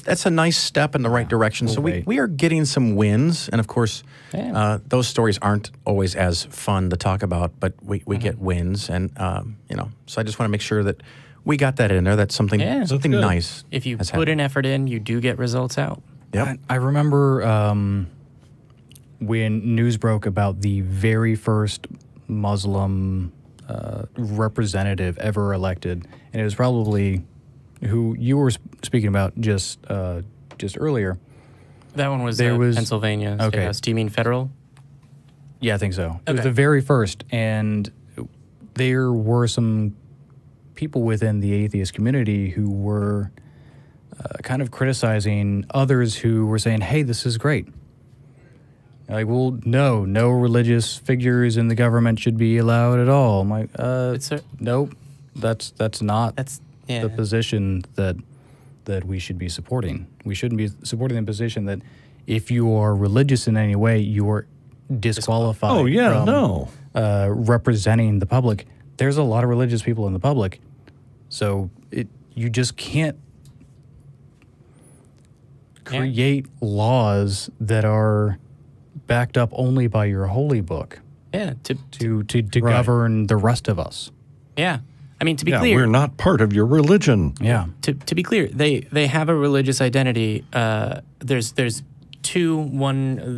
that's a nice step in the right direction. So we are getting some wins, and of course, those stories aren't always as fun to talk about, but we get wins, and so I just want to make sure that we got that in there. That's something nice. If you put an effort in, you do get results out. Yep. I remember when news broke about the very first Muslim representative ever elected, and it was probably who you were speaking about just earlier. That one was Pennsylvania State House. Do you mean federal? Yeah, I think so. It was the very first, and there were some people within the atheist community who were kind of criticizing others who were saying, hey, this is great. Like, well, no religious figures in the government should be allowed at all. I'm like, nope, that's not the position that we should be supporting. We shouldn't be supporting the position that if you are religious in any way, you are disqualified from representing the public. There's a lot of religious people in the public, so you just can't create laws that are backed up only by your holy book. Yeah, to govern the rest of us. Yeah. I mean, to be clear, we're not part of your religion. Yeah. To be clear, they have a religious identity. There's two. One of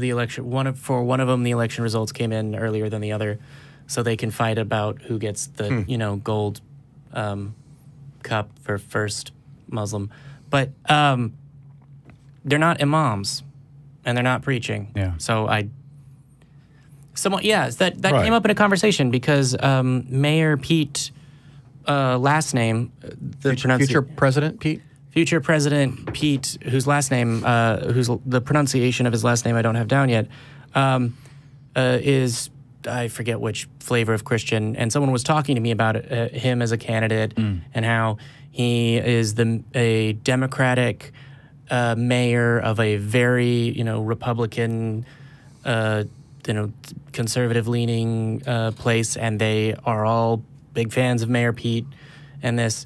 them, the election results came in earlier than the other, so they can fight about who gets the gold cup for first Muslim. But they're not imams, and they're not preaching. Yeah. So that came up in a conversation because Mayor Pete. Last name, future President Pete? Future President Pete, whose last name, whose the pronunciation of his last name I don't have down yet, is, I forget which flavor of Christian, and someone was talking to me about him as a candidate and how he is a Democratic mayor of a very, Republican, conservative-leaning place, and they are all big fans of Mayor Pete and this.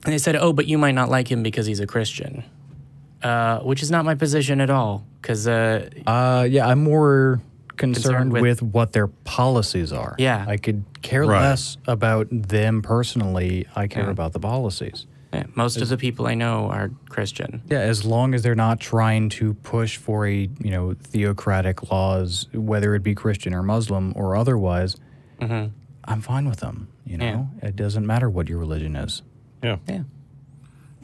And they said, but you might not like him because he's a Christian, which is not my position at all. Because I'm more concerned with what their policies are. Yeah. I could care less about them personally. I care about the policies. Yeah, most of the people I know are Christian. Yeah, as long as they're not trying to push for a theocratic laws, whether it be Christian or Muslim or otherwise, I'm fine with them. It doesn't matter what your religion is. Yeah. Yeah.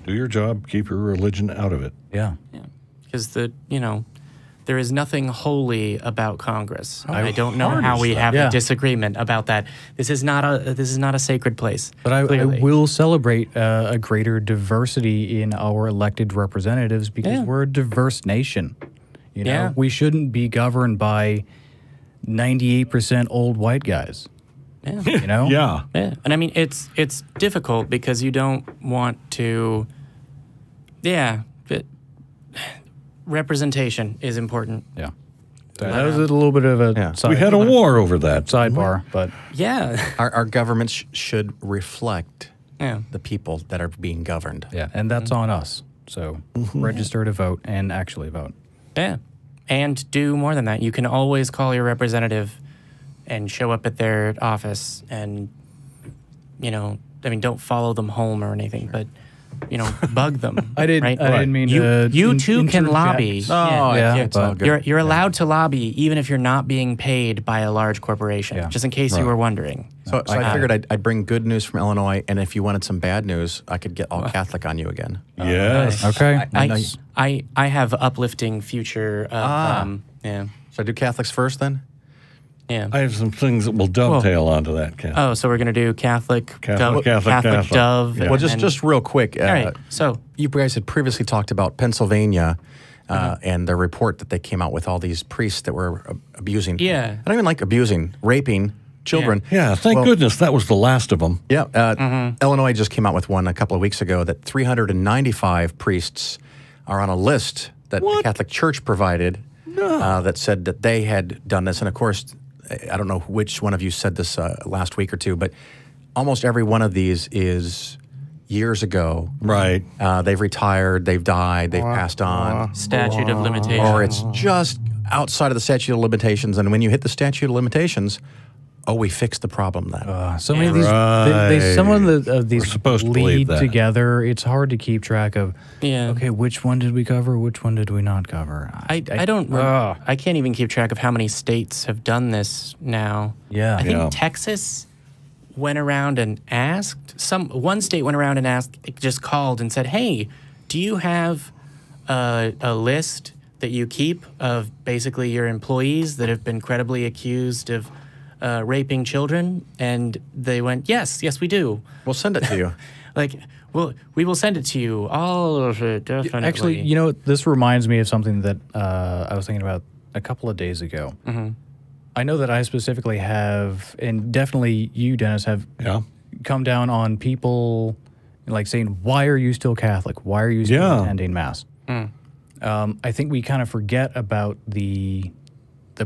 Do your job. Keep your religion out of it. Yeah. Yeah. Because there is nothing holy about Congress. I don't know how we have a disagreement about that. This is not a sacred place. But I will celebrate a greater diversity in our elected representatives because we're a diverse nation. We shouldn't be governed by 98% old white guys. Yeah. Yeah. And I mean, it's difficult because you don't want to. Yeah. Representation is important. Yeah. That was a little bit of a we had a war over that. Sidebar, but Our governments should reflect the people that are being governed. Yeah, and that's on us. So register to vote and actually vote. Yeah. And do more than that. You can always call your representative and show up at their office and, don't follow them home or anything, but, bug them. I didn't mean you too can lobby. It's all good. You're allowed to lobby even if you're not being paid by a large corporation, just in case you were wondering. So I figured I'd bring good news from Illinois, and if you wanted some bad news, I could get all Catholic on you again. Yes. Okay. I have uplifting future. Should I do Catholics first then? Yeah. I have some things that will dovetail onto that, Ken. Oh, so we're going to do Catholic Dove. Yeah. Well, just real quick. All right. So you guys had previously talked about Pennsylvania and the report that they came out with all these priests that were abusing. Yeah. I don't even like abusing, raping children. Yeah, thank goodness that was the last of them. Yeah. Illinois just came out with one a couple of weeks ago that 395 priests are on a list that the Catholic Church provided that said that they had done this. And of course, I don't know which one of you said this last week or two, but almost every one of these is years ago. Right. They've retired, they've died, they've passed on. Statute of limitations. Or it's just outside of the statute of limitations. And when you hit the statute of limitations, we fixed the problem then. So many of these, some of these supposed to lead that. together. It's hard to keep track of. Yeah. Okay, which one did we cover? Which one did we not cover? I can't even keep track of how many states have done this now. Yeah. I think Texas went around and asked. One state went around and asked, just called and said, "Hey, do you have a list that you keep of basically your employees that have been credibly accused of raping children?" And they went, yes, we do. We'll send it to you. We will send it to you. All of it, definitely. Actually, this reminds me of something that I was thinking about a couple of days ago. I know that I specifically have, and definitely you, Dennis, have come down on people like saying, why are you still Catholic? Why are you still attending Mass? I think we kind of forget about the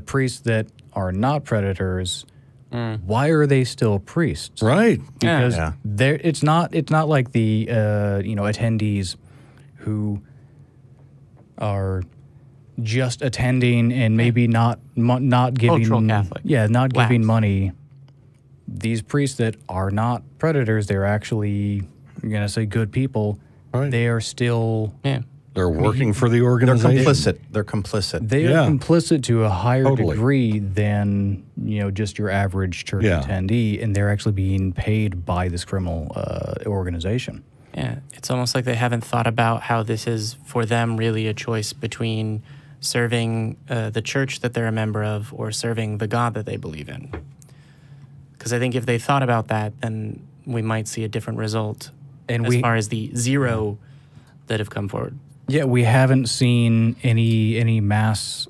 priests that are not predators. Why are they still priests? Right. Because it's not like the attendees who are just attending and maybe not giving cultural Catholic. Not giving money. These priests that are not predators, they're actually, I'm gonna say, good people. Right. They are still They're working for the organization. They're complicit. They are complicit to a higher degree than just your average church attendee, and they're actually being paid by this criminal organization. Yeah, it's almost like they haven't thought about how this is for them really a choice between serving the church that they're a member of or serving the God that they believe in. Because I think if they thought about that, then we might see a different result as far as the zero that have come forward. Yeah, we haven't seen any mass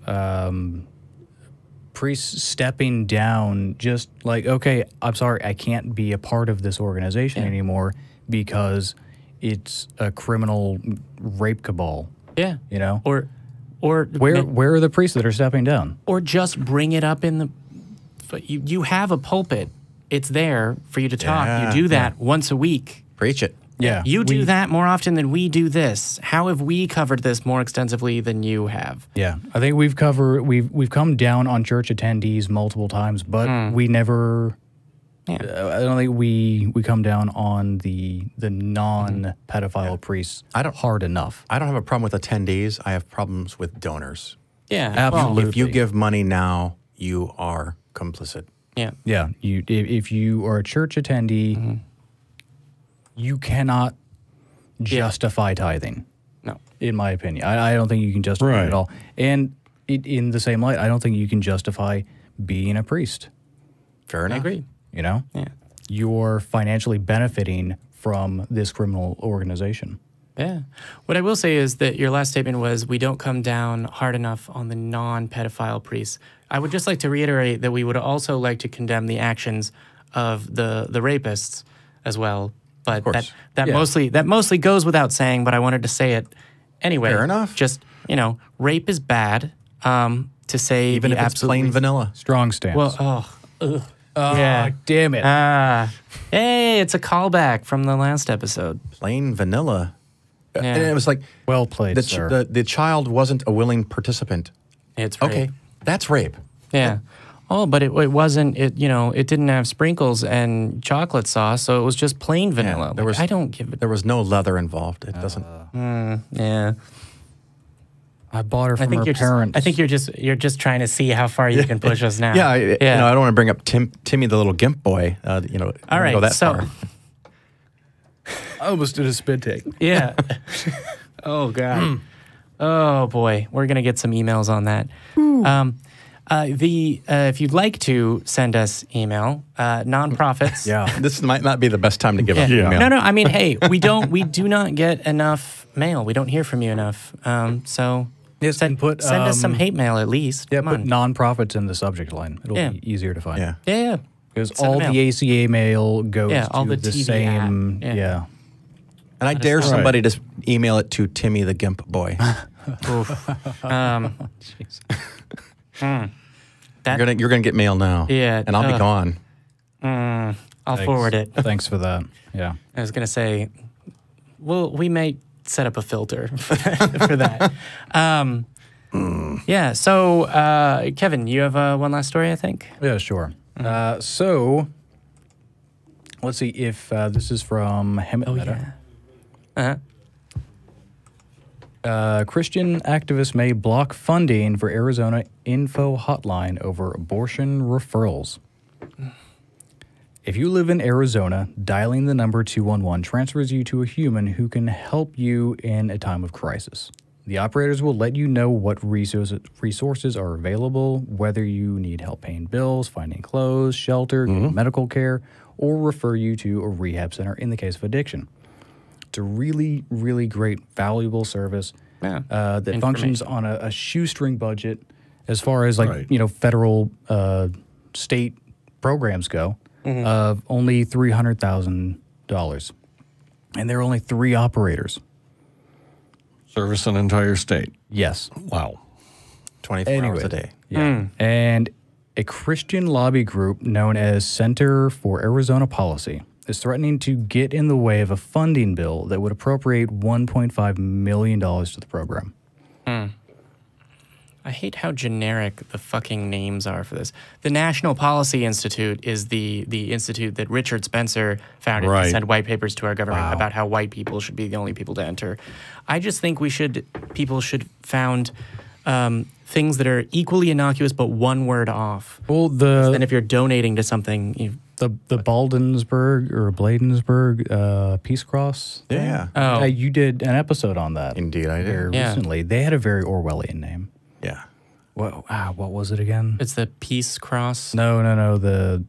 priests stepping down just like, okay, I'm sorry, I can't be a part of this organization anymore because it's a criminal rape cabal. Yeah. Or where are the priests that are stepping down? Or just bring it up in the... You have a pulpit. It's there for you to talk. You do that once a week. Preach it. Yeah. You do that more often than we do this. How have we covered this more extensively than you have? Yeah. I think we've come down on church attendees multiple times, but we never... I don't think we come down on the non-pedophile priests hard enough. I don't have a problem with attendees. I have problems with donors. Yeah, absolutely. If you give money now, you are complicit. Yeah. Yeah. If you are a church attendee, you cannot justify tithing. No. In my opinion. I don't think you can justify it at all. And in the same light, I don't think you can justify being a priest. Fair enough. I agree. Yeah. You're financially benefiting from this criminal organization. Yeah. What I will say is that your last statement was we don't come down hard enough on the non-pedophile priests. I would just like to reiterate that we would also like to condemn the actions of the rapists as well. But that mostly goes without saying, but I wanted to say it anyway. Fair enough. Just, rape is bad. To say even if it's plain vanilla. Strong stance. Well, damn it. Hey, it's a callback from the last episode. Plain vanilla. Yeah. And it was like, well played, sir. The child wasn't a willing participant. It's rape. Okay, that's rape. Yeah. Oh, but it wasn't. It didn't have sprinkles and chocolate sauce, so it was just plain vanilla. Yeah, I don't give it. There was no leather involved. It doesn't. Yeah. I bought her from her parents. I think you're just trying to see how far you can push us now. Yeah. I don't want to bring up Timmy the little gimp boy. All right. Go that far. I almost did a spit take. Yeah. Oh God. Oh boy, we're gonna get some emails on that. If you'd like to send us email, nonprofits. This might not be the best time to give up email. No. I mean, hey, we do not get enough mail. We don't hear from you enough. So send us some hate mail at least. Yeah, put nonprofits in the subject line. It'll be easier to find. Yeah. Because all the ACA mail goes all to the TV same. ad. And I dare somebody to email it to Timmy the Gimp Boy. You're gonna get mail now. Yeah, and I'll be gone. I'll forward it. Thanks for that. Yeah, I was gonna say, we may set up a filter for that. Yeah. So, Kevin, you have one last story, I think. Yeah, sure. So, let's see if this is from Hemet Meta. Christian activists may block funding for Arizona info hotline over abortion referrals. If you live in Arizona, dialing the number 211 transfers you to a human who can help you in a time of crisis. The operators will let you know what resources are available, whether you need help paying bills, finding clothes, shelter, medical care, or refer you to a rehab center in the case of addiction. It's a really, really great, valuable service that functions on a shoestring budget. as far as like, federal state programs go, of only $300,000. And there are only 3 operators. Service an entire state. Yes. Wow. 24 hours a day. Yeah. And a Christian lobby group known as Center for Arizona Policy is threatening to get in the way of a funding bill that would appropriate $1.5 million to the program. I hate how generic the fucking names are for this. The National Policy Institute is the institute that Richard Spencer founded to send white papers to our government about how white people should be the only people to enter. I just think people should found things that are equally innocuous but one word off. Well, then if you're donating to something, the Bladensburg or Bladensburg Peace Cross. Yeah. Oh. You did an episode on that. Indeed, I did. Recently. They had a very Orwellian name. Yeah. What was it again? It's the Peace Cross. No. The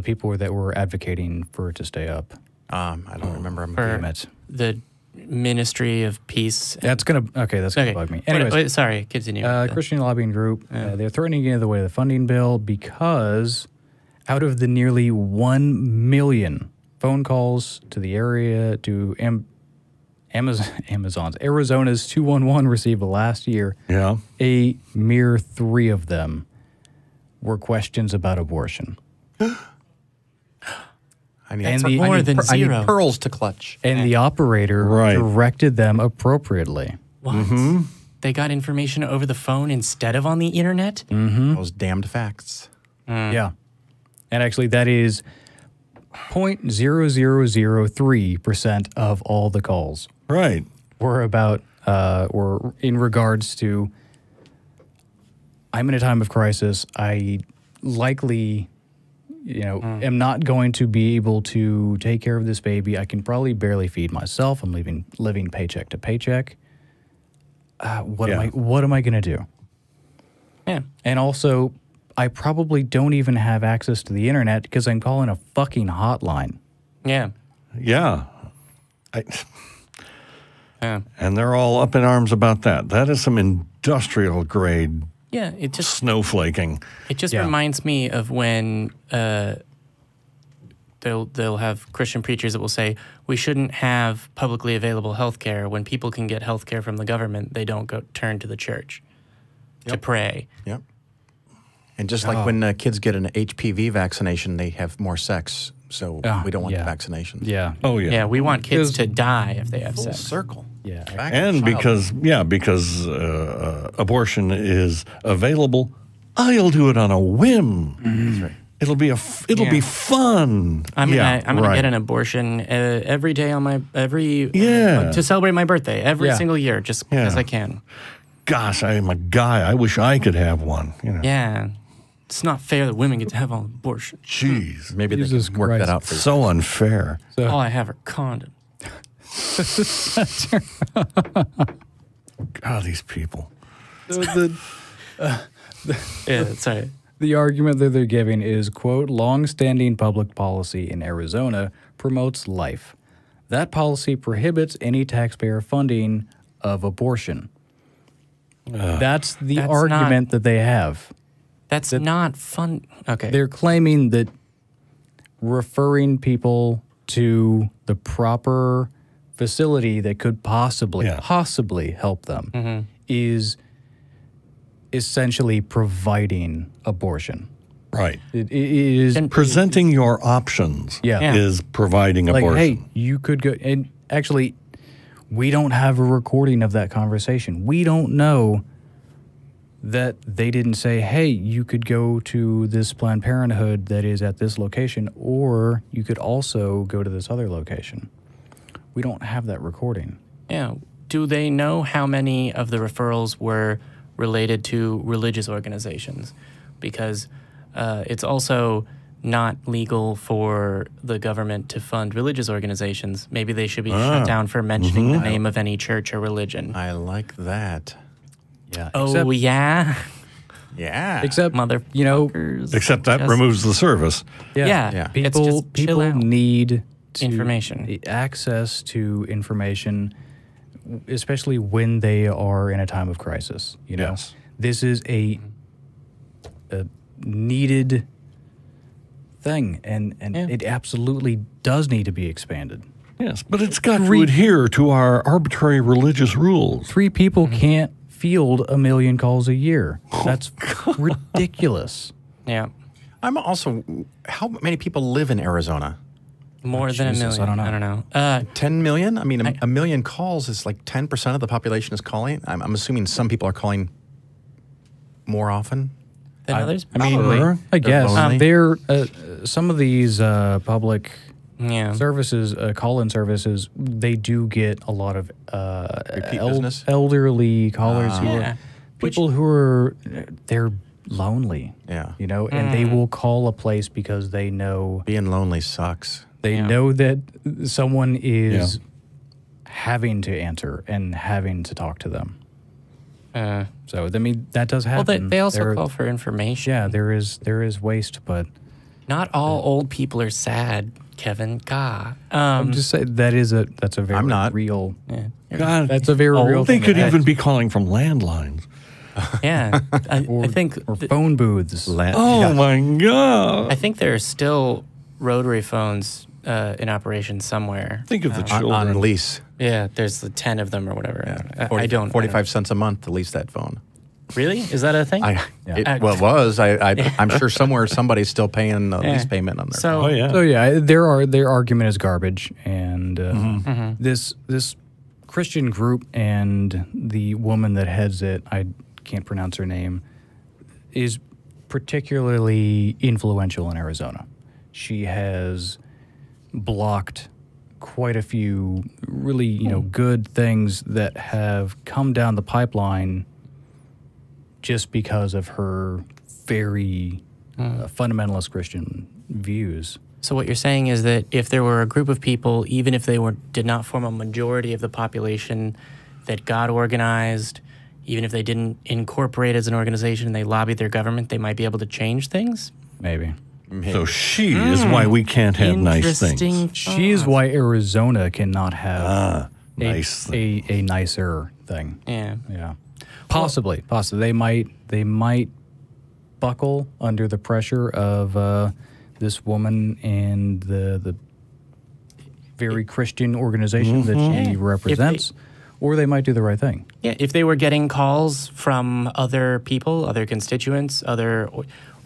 people that were advocating for it to stay up. I don't remember. For the Ministry of Peace. That's gonna bug me. Anyways, wait, sorry, continue. Christian lobbying group. They're threatening to get in the way of the funding bill because out of the nearly 1 million phone calls to the area to Arizona's 211 received last year, a mere 3 of them were questions about abortion. I need pearls to clutch. And the operator directed them appropriately. What? They got information over the phone instead of on the internet? Those damned facts. Yeah. And actually, that is 0.0003% of all the calls. Right. Were in regards to, I'm in a time of crisis. I likely, am not going to be able to take care of this baby. I can probably barely feed myself. I'm living paycheck to paycheck. What am I going to do? Yeah. And also, I probably don't even have access to the internet because I'm calling a fucking hotline. Yeah. Yeah. Yeah. And they're all up in arms about that. That is some industrial grade snowflaking. It just reminds me of when they'll have Christian preachers that will say, we shouldn't have publicly available health care. When people can get health care from the government, they don't turn to the church to pray. Yep. And just like when kids get an HPV vaccination, they have more sex. So we don't want the vaccination. Yeah. Oh, yeah. Yeah, we want kids to die if they have Full sex. circle. Yeah. And because abortion is available, I'll do it on a whim. That's right. It'll be fun. I'm gonna get an abortion every day on to celebrate my birthday every single year, just because I can. Gosh, I am a guy. I wish I could have one. Yeah. It's not fair that women get to have an abortion. Jeez. Maybe they can work that out for you. So unfair. All I have are condoms. God, these people. Sorry. The argument that they're giving is, quote, long-standing public policy in Arizona promotes life. That policy prohibits any taxpayer funding of abortion. That's the argument that they have. That's not fun. Okay. They're claiming that referring people to the proper facility that could possibly help them is essentially providing abortion. Right. It is presenting your options is providing abortion. Hey, you could go, and actually, we don't have a recording of that conversation. We don't know that they didn't say, hey, you could go to this Planned Parenthood that is at this location, or you could also go to this other location. We don't have that recording. Yeah. Do they know how many of the referrals were related to religious organizations? Because it's also not legal for the government to fund religious organizations. Maybe they should be shut down for mentioning the name of any church or religion. I like that. Yeah. Oh, yeah? Yeah. Except, except that removes the service. Yeah. People need information. Access to information, especially when they are in a time of crisis. This is a needed thing, and it absolutely does need to be expanded. Yes, but it's got to adhere to our arbitrary religious rules. 3 people can't field 1 million calls a year. That's ridiculous. Yeah. I'm also, how many people live in Arizona? More than 1 million. I don't know. 10 million? I mean, a million calls is like 10% of the population is calling. I'm assuming some people are calling more often than others? I guess. Some of these public services, call-in services, they do get a lot of elderly callers who are people who are, they're lonely. Yeah. You know, and they will call a place because they know... Being lonely sucks. They know that someone is having to answer and having to talk to them. So, I mean, that does happen. Well, they also call for information. Yeah, there is waste, but... Not all old people are sad, Kevin. God. I'm just saying that's a very real... Yeah. God, that's a very real They thing. could even be calling from landlines. Yeah. I think... Or phone booths. My God. I think there are still rotary phones in operation somewhere. Think of the children. On lease. Yeah, there's 10 of them or whatever. Yeah. 45 cents a month to lease that phone. Really? Is that a thing? It was. I'm sure somewhere somebody's still paying a lease payment on their phone. So their argument is garbage, and this Christian group and the woman that heads it, I can't pronounce her name, is particularly influential in Arizona. She has blocked quite a few really good things that have come down the pipeline just because of her very fundamentalist Christian views. So what you're saying is that if there were a group of people, even if they did not form a majority of the population, that got organized, even if they didn't incorporate as an organization and they lobbied their government, they might be able to change things? Maybe. So she is why we can't have nice things. She is why Arizona cannot have nice a nicer thing. Yeah. Possibly. They might buckle under the pressure of this woman and the very Christian organization that she represents, or they might do the right thing. Yeah, if they were getting calls from other people, other constituents, other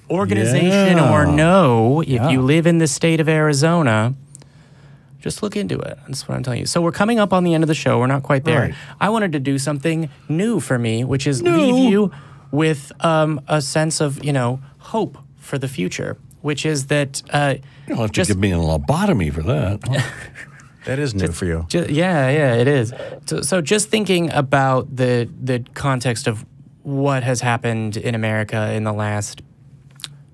organization or if you live in the state of Arizona, just look into it. That's what I'm telling you. So we're coming up on the end of the show. We're not quite there. Right. I wanted to do something new for me, which is leave you with a sense of, hope for the future, which is that... You'll have to give me a lobotomy for that. That is new for you. Yeah, it is. So just thinking about the context of what has happened in America in the last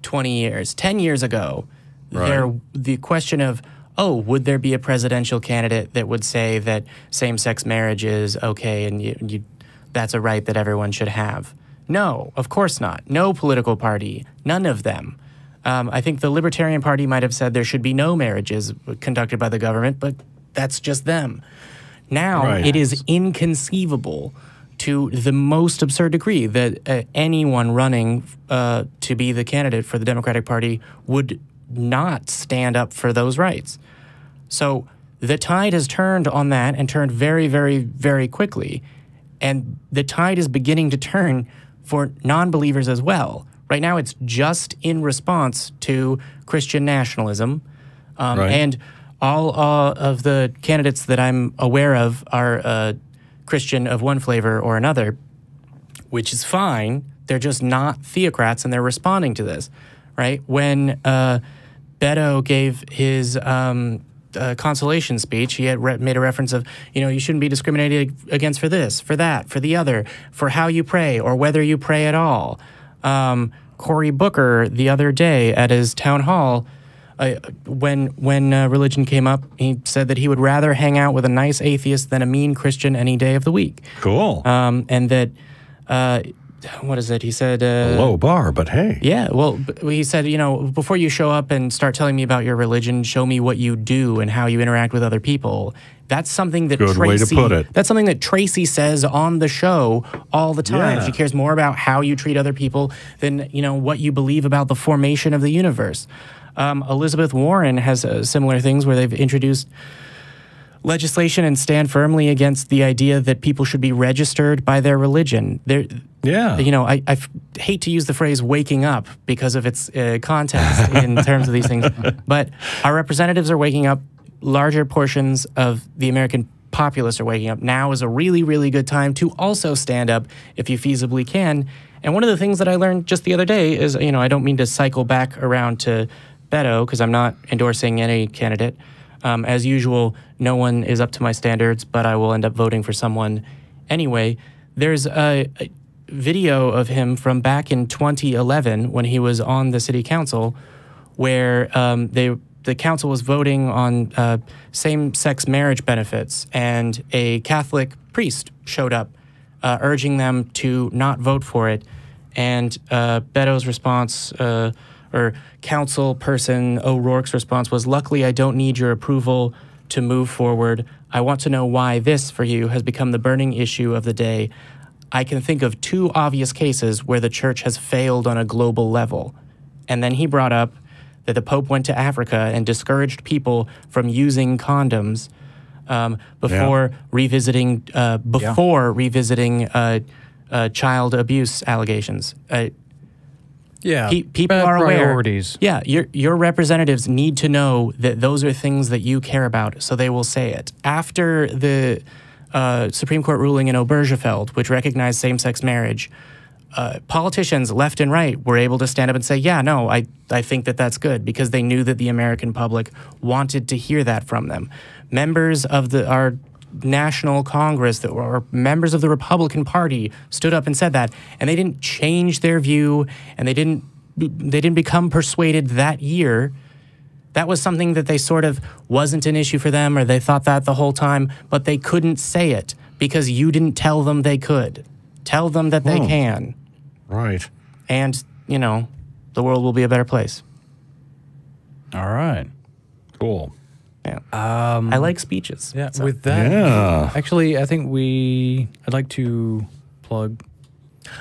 20 years. 10 years ago, the question of, would there be a presidential candidate that would say that same-sex marriage is okay and that's a right that everyone should have? No, of course not. No political party, none of them. I think the Libertarian Party might have said there should be no marriages conducted by the government, but that's just them. Now, it is inconceivable to the most absurd degree that anyone running to be the candidate for the Democratic Party would not stand up for those rights. So the tide has turned on that and turned very, very, very quickly. And the tide is beginning to turn for non-believers as well. Right now, it's just in response to Christian nationalism. And all of the candidates that I'm aware of are Christian of one flavor or another, which is fine. They're just not theocrats, and they're responding to this, right? When Beto gave his consolation speech, he had made a reference of, you shouldn't be discriminated against for this, for that, for the other, for how you pray or whether you pray at all. Cory Booker, the other day at his town hall, when religion came up, he said that he would rather hang out with a nice atheist than a mean Christian any day of the week. Cool. And that what is it? He said... a low bar, but hey. Yeah, well, he said, you know, before you show up and start telling me about your religion, show me what you do and how you interact with other people. That's something that Good way to put it. That's something that Tracy says on the show all the time. Yeah. She cares more about how you treat other people than, you know, what you believe about the formation of the universe. Elizabeth Warren has similar things where they've introduced legislation and stand firmly against the idea that people should be registered by their religion. Yeah. You know, I hate to use the phrase waking up because of its context in terms of these things, but our representatives are waking up. Larger portions of the American populace are waking up. Now is a really, really good time to also stand up if you feasibly can. And one of the things that I learned just the other day is, you know, I don't mean to cycle back around to Beto because I'm not endorsing any candidate. As usual, no one is up to my standards, but I will end up voting for someone anyway. There's a video of him from back in 2011 when he was on the city council where the council was voting on same-sex marriage benefits, and a Catholic priest showed up urging them to not vote for it. And Beto's response, or council person O'Rourke's response was, "Luckily, I don't need your approval to move forward. I want to know why this, for you, has become the burning issue of the day. I can think of 2 obvious cases where the church has failed on a global level." And then he brought up that the Pope went to Africa and discouraged people from using condoms before revisiting child abuse allegations. People are aware. Priorities. Yeah, your representatives need to know that those are things that you care about, so they will say it. After the Supreme Court ruling in Obergefell, which recognized same-sex marriage, politicians left and right were able to stand up and say, yeah, no, I think that that's good, because they knew that the American public wanted to hear that from them. Members of our national Congress that were members of the Republican Party stood up and said that, and they didn't change their view, and they didn't become persuaded that year. That was something that they sort of wasn't an issue for them, or they thought that the whole time, but they couldn't say it because you didn't tell them they could. Tell them that they can. Right. And, you know, the world will be a better place. All right. Cool. Yeah. I like speeches. Yeah. So. With that, Yeah. actually, I think I'd like to plug.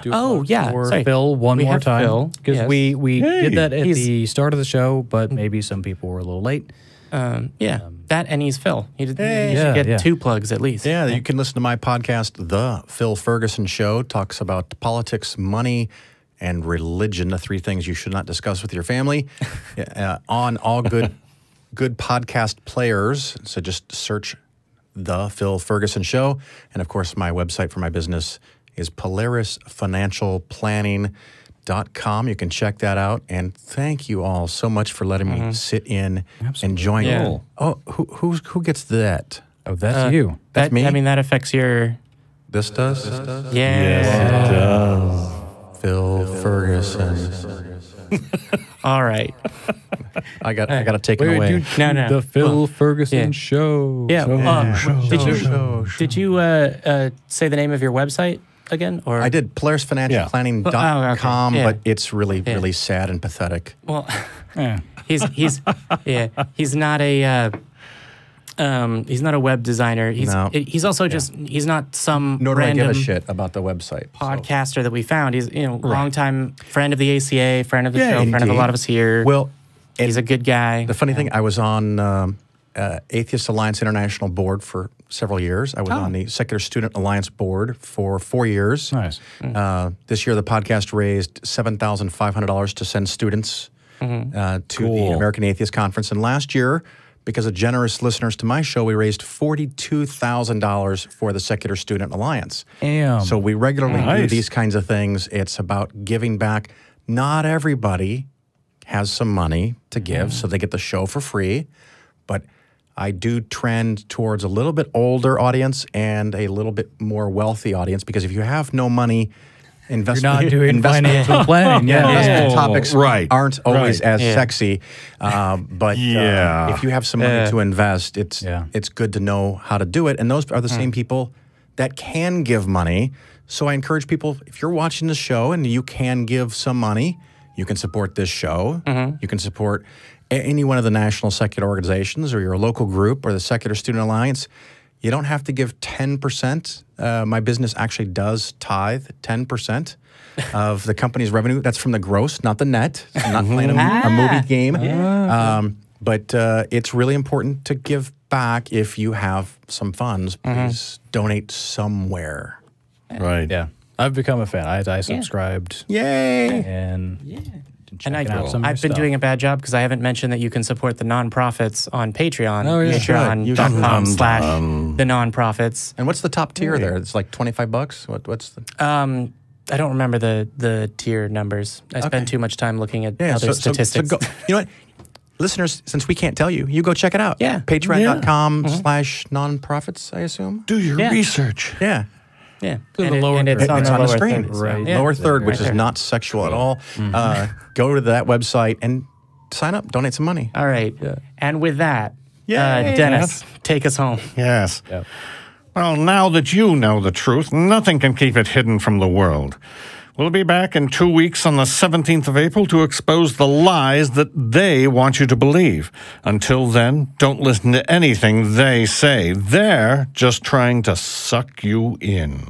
Sorry. Phil one We more have time, Phil, because yes. we did that at He's- the start of the show, but maybe some people were a little late. That and he's Phil. You should Yeah, get yeah. 2 plugs at least. Yeah, you can listen to my podcast, The Phil Ferguson Show. Talks about politics, money, and religion, the 3 things you should not discuss with your family, on all good podcast players. So just search The Phil Ferguson Show. And, of course, my website for my business is PolarisFinancialPlanning.com. You can check that out. And thank you all so much for letting me sit in and join Yeah. you. Oh, who gets that? Oh, that's you. That's me? I mean, that affects your... This does? Yeah. Phil Ferguson. All right. I got to take it away. No. The Phil Ferguson yeah. Show. Yeah. Show. Did you say the name of your website again? Or I did PolarisFinancialPlanning.com, Yeah. but it's really sad and pathetic. Well, Yeah. he's not a web designer. He's also just he's not some Nor do I random give a shit about the website. podcaster that we found. He's longtime friend of the ACA, friend of the show, friend of a indeed. lot of us here. Well, he's a good guy. the funny thing, I was on Atheist Alliance International Board for several years. I was on the Secular Student Alliance Board for 4 years. Nice. This year, the podcast raised $7,500 to send students to the American Atheist Conference. And last year, because of generous listeners to my show, we raised $42,000 for the Secular Student Alliance. Damn. So we regularly do Nice. these kinds of things. It's about giving back. Not everybody has some money to give, so they get the show for free. But I do trend towards a little bit older audience and a little bit more wealthy audience, because if you have no money, You're not doing financial planning. investment topics aren't always Right. as sexy. But if you have some money to invest, it's good to know how to do it. And those are the same people that can give money. So I encourage people, if you're watching the show and you can give some money, you can support this show. You can support any one of the national secular organizations or your local group or the Secular Student Alliance. You don't have to give 10%. My business actually does tithe 10% of the company's revenue. That's from the gross, not the net. So I'm not playing a movie game. But it's really important to give back. If you have some funds, please donate somewhere. Right. Yeah. I've become a fan. I subscribed. Yay! And And out some of I've your been stuff. doing a bad job because I haven't mentioned that you can support the nonprofits on Patreon. Oh, yeah. Patreon.com/TheNonProphets. And what's the top tier there? It's like $25. What's the? I don't remember the tier numbers. I spend too much time looking at other statistics. So you know what? Listeners, since we can't tell you, you go check it out. Yeah. Patreon.com/nonprofits, I assume. Do your research. Yeah. Yeah, the and lower it's third. on It's the on the lower screen. third. Right. Yeah. Lower third, which Right is there. not sexual at all. Go to that website and sign up, donate some money. All right. And with that, Yay. Dennis, take us home. Yes. Yep. Well, now that you know the truth, nothing can keep it hidden from the world. We'll be back in 2 weeks on the 17th of April to expose the lies that they want you to believe. Until then, don't listen to anything they say. They're just trying to suck you in.